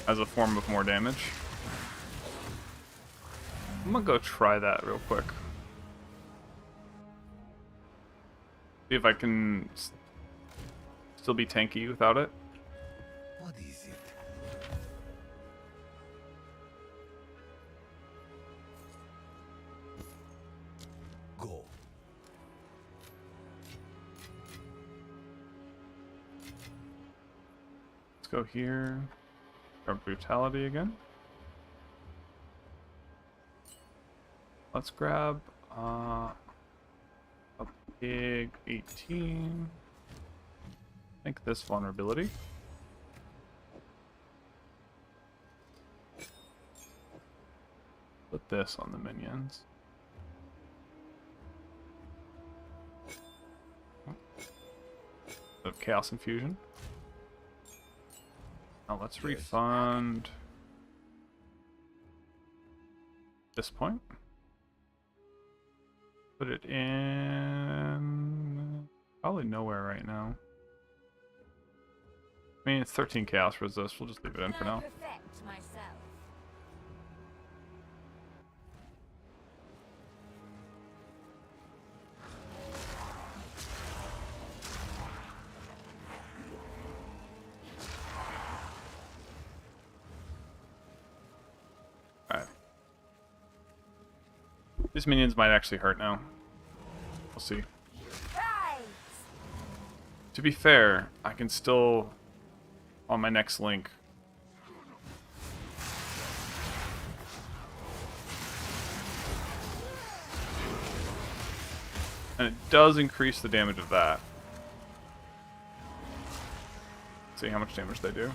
As a form of more damage. I'm gonna go try that real quick. See if I can still be tanky without it. What is it? Go. Let's go here. Grab Brutality again. Let's grab a big 18. I think this vulnerability. Put this on the minions. Of Chaos Infusion. Now let's refund this point. Put it in probably nowhere right now. I mean, it's 13 chaos resist. We'll just leave it in for now. Perfect myself. Alright. These minions might actually hurt now. We'll see. Right. To be fair, I can still, on my next link, and it does increase the damage of that. Let's see how much damage they do.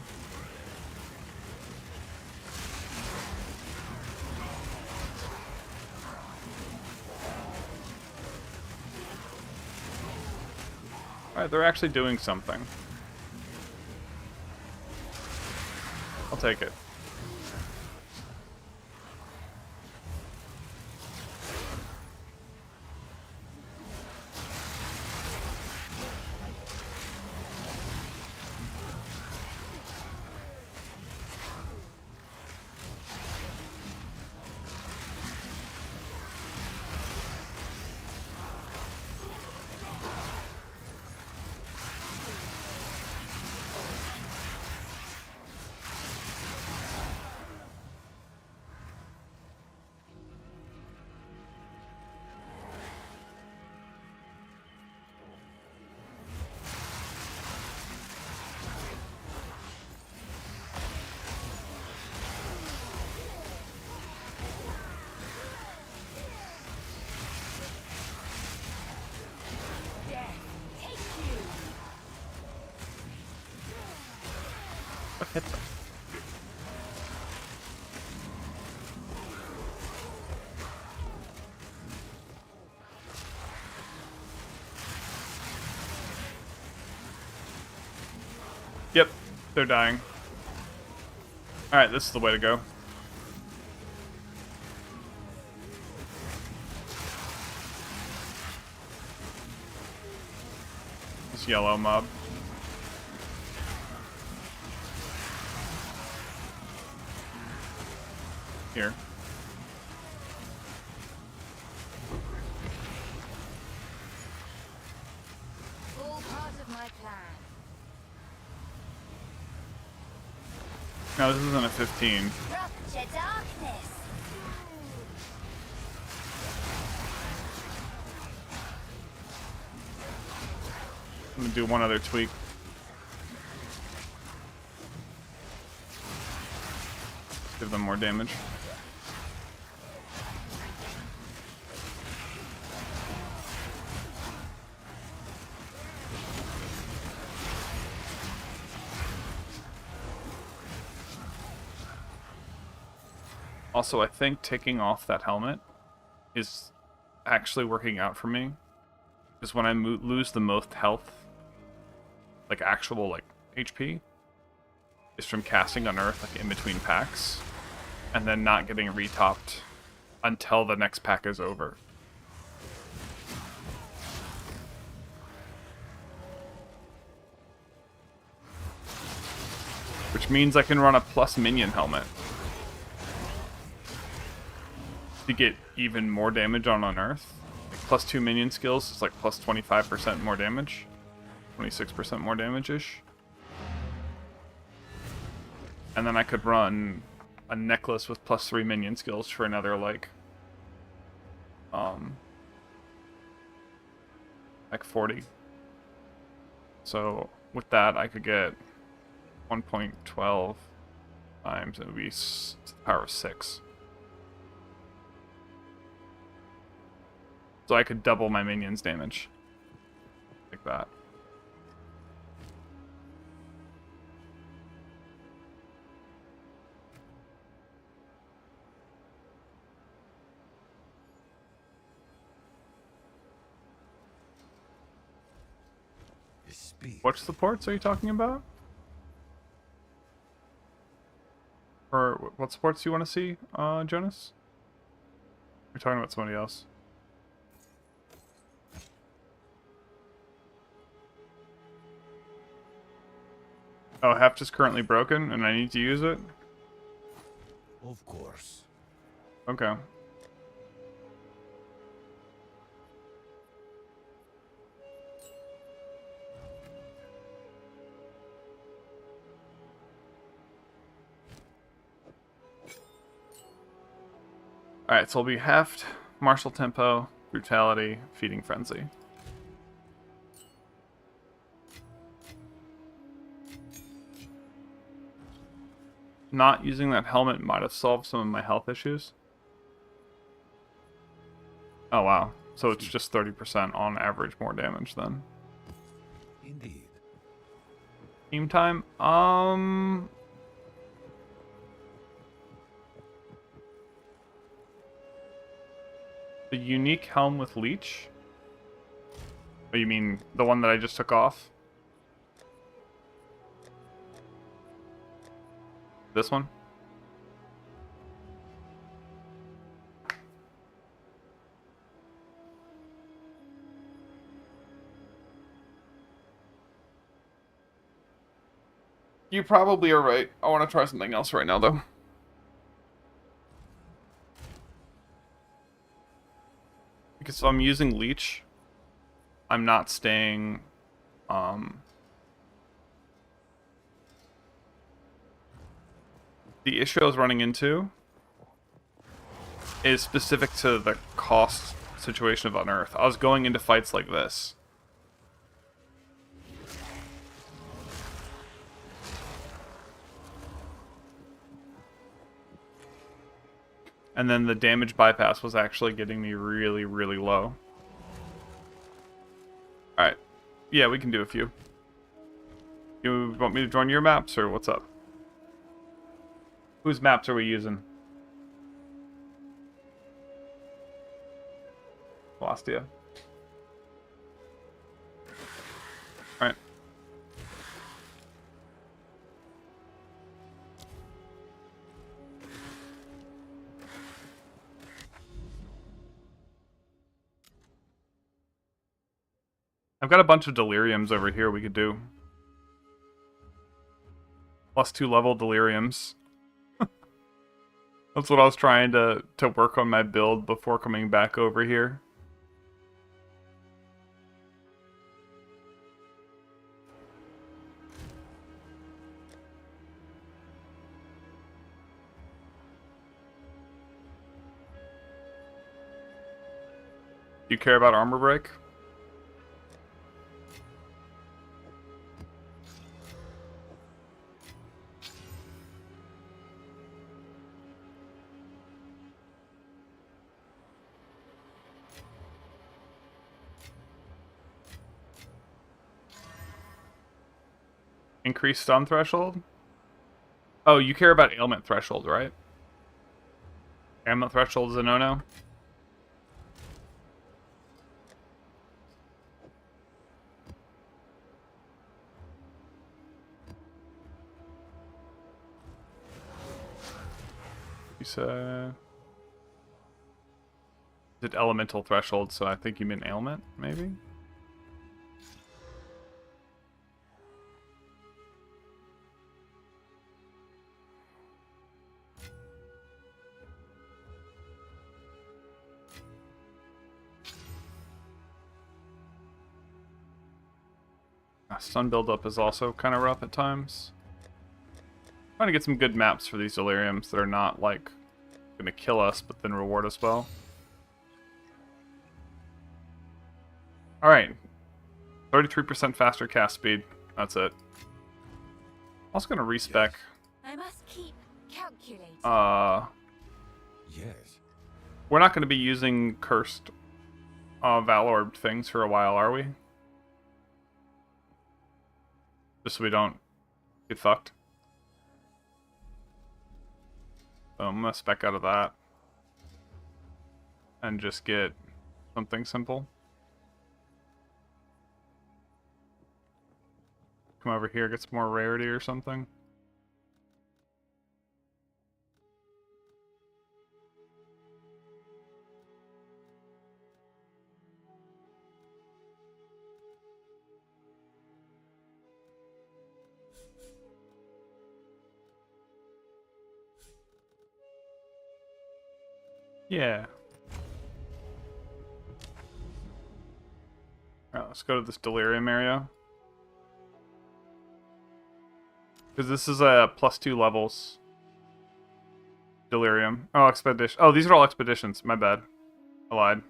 Alright, they're actually doing something. I'll take it. What hit them? Yep, they're dying. Alright, this is the way to go. This yellow mob. Here. No, this isn't a 15. Rupture darkness. I'm gonna do one other tweak. Give them more damage. Also, I think taking off that helmet is actually working out for me. Because when I lose the most health, like actual like HP, is from casting Unearth like in between packs, and then not getting retopped until the next pack is over. Which means I can run a plus minion helmet to get even more damage on Unearth. Like plus 2 minion skills is like plus 25% more damage. 26% more damage-ish. And then I could run a necklace with plus 3 minion skills for another like 40. So with that I could get 1.12 times, it would be power of 6. So I could double my minions damage. Like that. Speak. What supports are you talking about? Or what supports do you want to see, Jonas? You're talking about somebody else. Oh, Heft is currently broken and I need to use it? Of course. Okay. Alright, so it'll be Heft, Martial Tempo, Brutality, Feeding Frenzy. Not using that helmet might have solved some of my health issues. Oh wow. So it's just 30% on average more damage then. Indeed. Team time? The unique helm with leech? Oh, you mean the one that I just took off? This one? You probably are right. I want to try something else right now, though. Because if I'm using leech, I'm not staying, the issue I was running into is specific to the cost situation of Unearth. I was going into fights like this. And then the damage bypass was actually getting me really, really low. Alright. Yeah, we can do a few. You want me to join your maps, or what's up? Whose maps are we using? Lost you. Alright. I've got a bunch of deliriums over here we could do. +2 level deliriums. That's what I was trying to work on my build before coming back over here. Do you care about armor break? Increased stun threshold? Oh, you care about ailment threshold, right? Ailment threshold is a no-no? You said... Is it elemental threshold, so I think you mean ailment, maybe? Stun buildup is also kind of rough at times. Trying to get some good maps for these deliriums that are not, like, gonna kill us, but then reward us well. Alright. 33% faster cast speed. That's it. I'm also gonna respec. I must keep calculating. Yes. We're not gonna be using cursed Valorb things for a while, are we? Just so we don't get fucked. So I'm gonna spec out of that. And just get something simple. Come over here, get some more rarity or something. Yeah. Alright, let's go to this delirium area. Because this is a +2 levels. Delirium. Oh, expedition. Oh, these are all expeditions. My bad. I lied.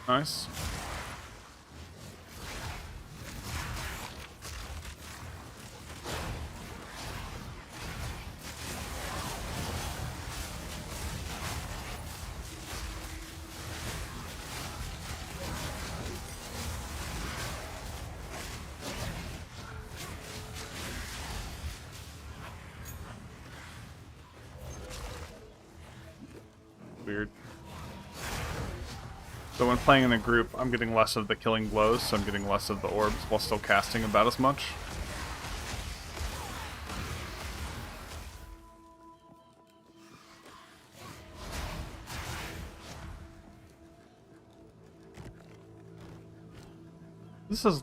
Rise! Nice. Weird. So when playing in a group, I'm getting less of the killing blows, so I'm getting less of the orbs while still casting about as much. This is...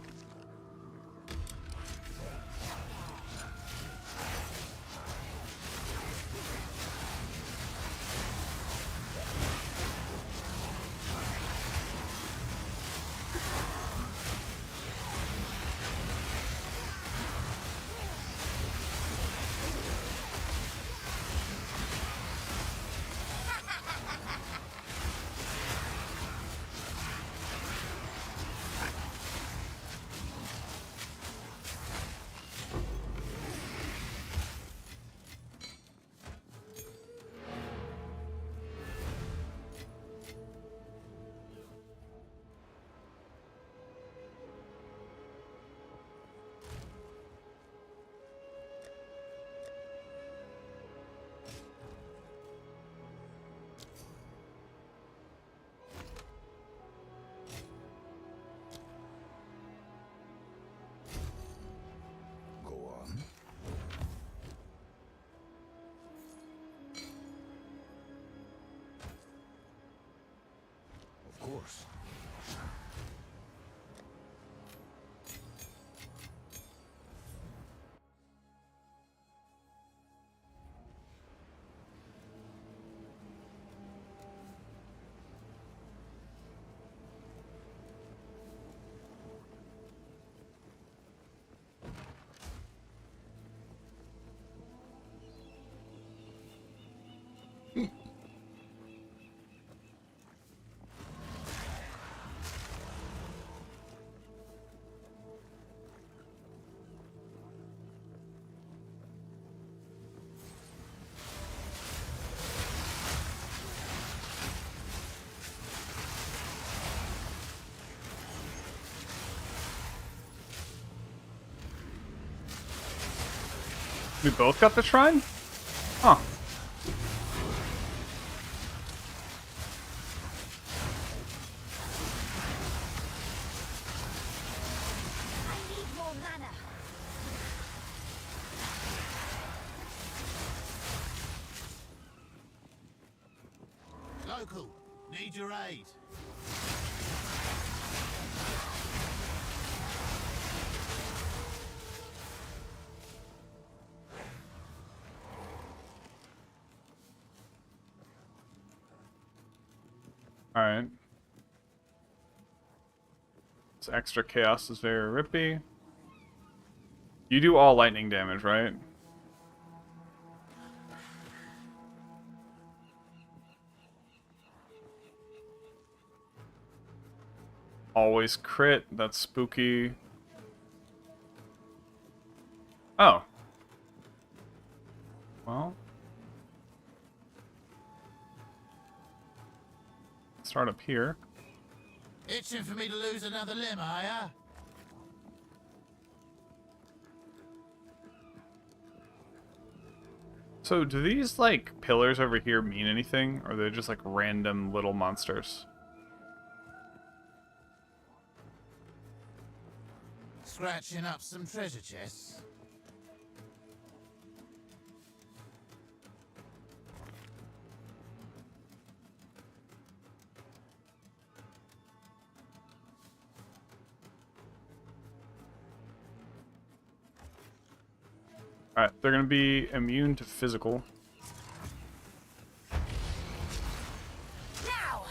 course. We both got the shrine? Huh. I need more mana. Local, need your aid. Alright. This extra chaos is very rippy. You do all lightning damage, right? Always crit. That's spooky. Oh. Well. Start up here. Itching for me to lose another limb, are ya? So do these, like, pillars over here mean anything? Or are they just, like, random little monsters? Scratching up some treasure chests. Alright, they're gonna be immune to physical. Now!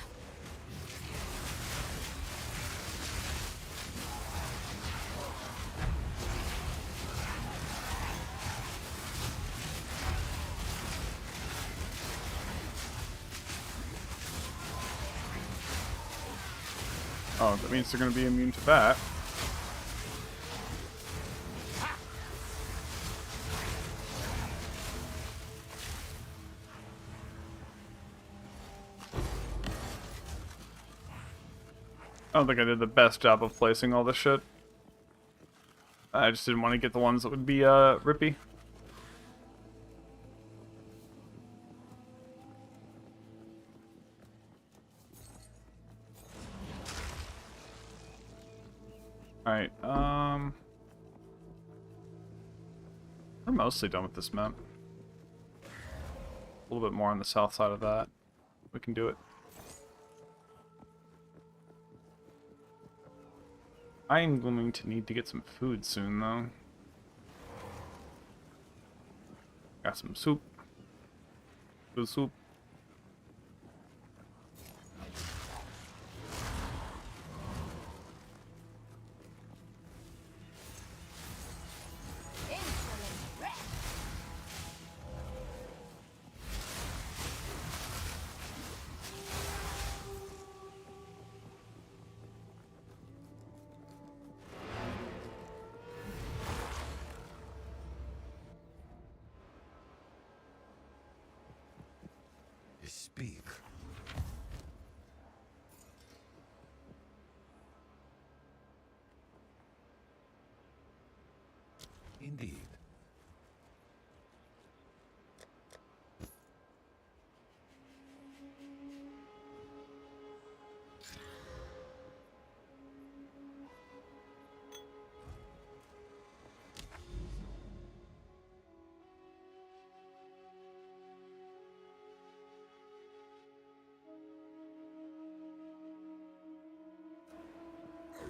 Oh, that means they're gonna be immune to that. I don't think I did the best job of placing all this shit. I just didn't want to get the ones that would be, rippy. Alright, we're mostly done with this map. A little bit more on the south side of that. We can do it. I'm going to need to get some food soon, though. Got some soup. Good soup. Insolent wreck. Speak. Indeed.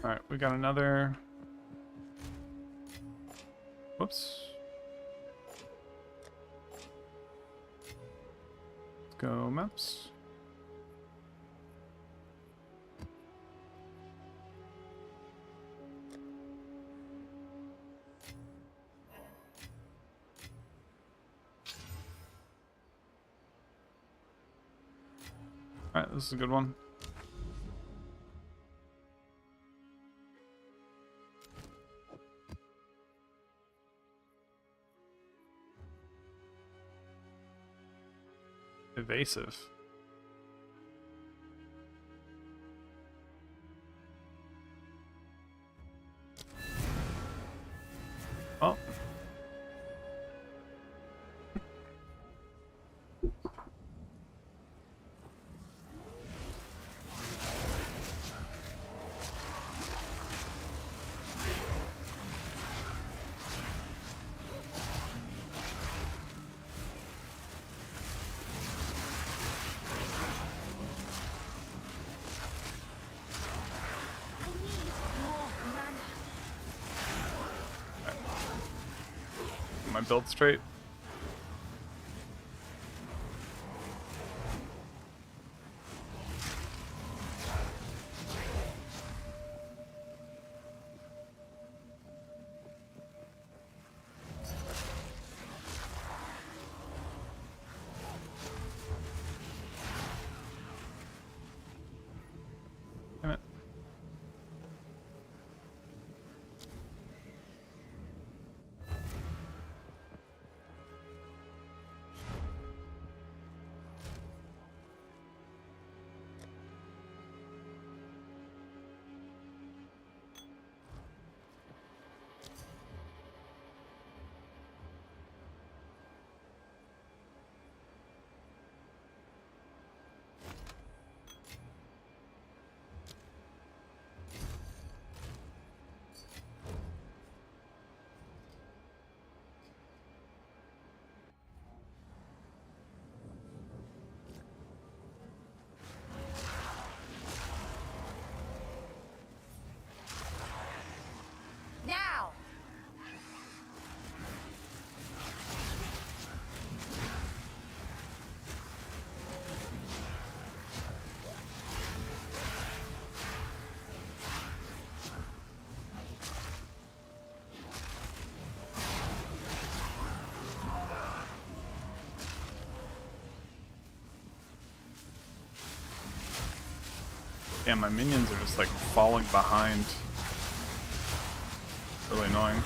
Alright, we got another... Whoops. Let's go maps. Alright, this is a good one. Evasive. Oh. I need more mana. My build straight. Damn it. Now! Damn, my minions are just like falling behind. Really annoying.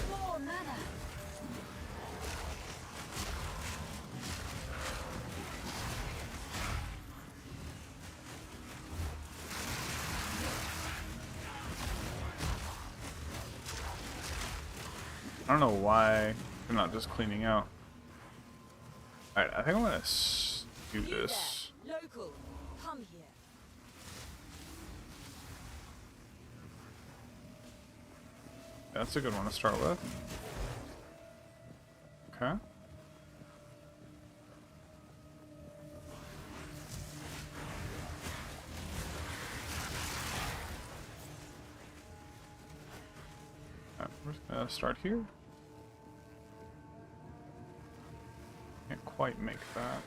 More mana! I don't know why they're not just cleaning out. Alright, I think I'm gonna do You this. there, local, come here. That's a good one to start with. Okay. We're just gonna start here. Can't quite make that.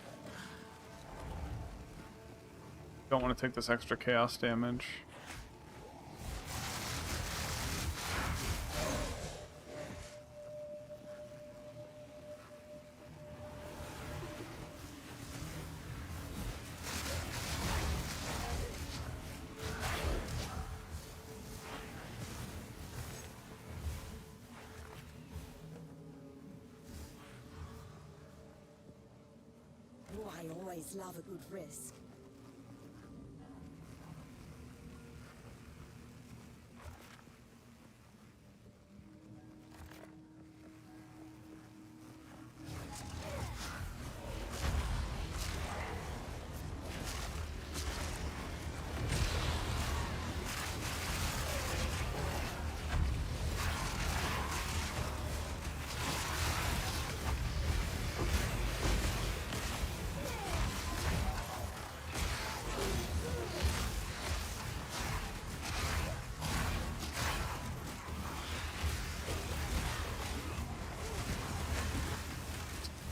Don't want to take this extra chaos damage. I always love a good risk.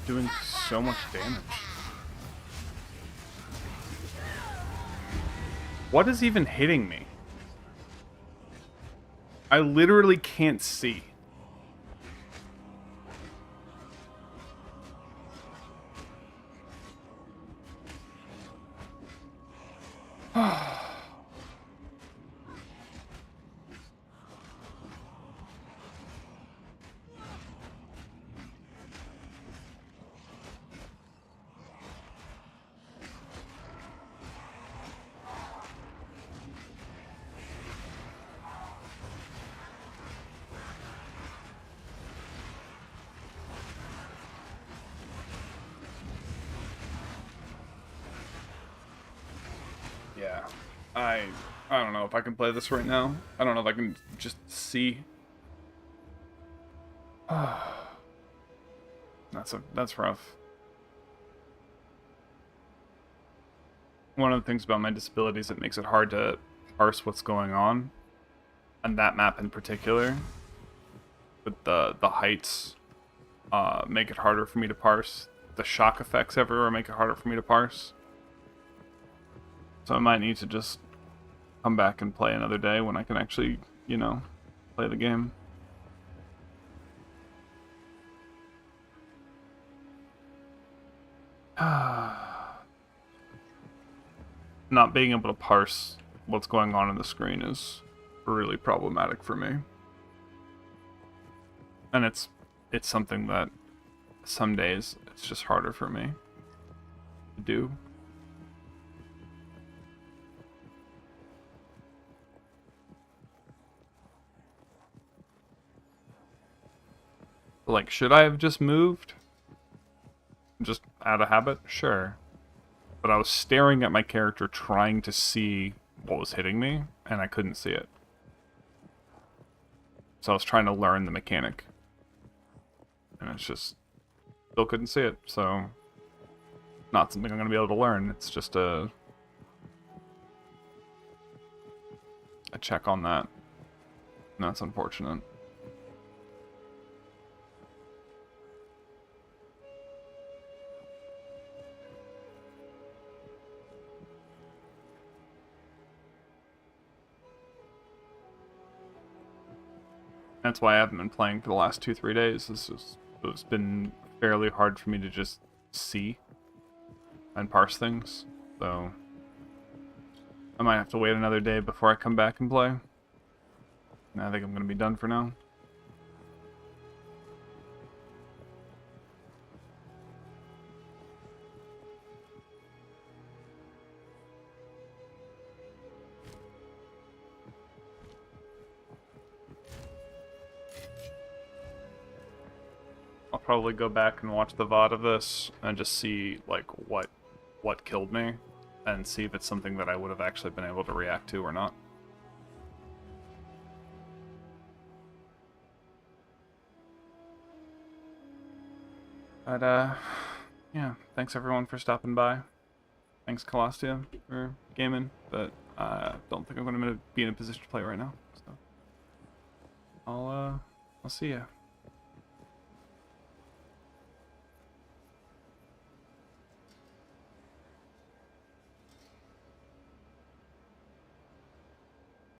Doing so much damage. What is even hitting me? I literally can't see. Yeah, I don't know if I can play this right now. I don't know if I can just see. That's rough. One of the things about my disability is it makes it hard to parse what's going on, and that map in particular, with the heights, make it harder for me to parse. The shock effects everywhere make it harder for me to parse. So I might need to just come back and play another day when I can actually, you know, play the game. Not being able to parse what's going on the screen is really problematic for me. And it's something that some days it's just harder for me to do. Like, should I have just moved? Just out of habit? Sure. But I was staring at my character trying to see what was hitting me, and I couldn't see it. So I was trying to learn the mechanic. And it's just... still couldn't see it, so... not something I'm going to be able to learn. It's just a check on that. And that's unfortunate. That's why I haven't been playing for the last 2-3 days. It's been fairly hard for me to just see and parse things. So I might have to wait another day before I come back and play. And I think I'm going to be done for now. I'll probably go back and watch the VOD of this and just see like what killed me and see if it's something that I would have actually been able to react to or not. But yeah, thanks everyone for stopping by. Thanks Colostia for gaming, but I don't think I'm going to be in a position to play right now. So I'll see ya.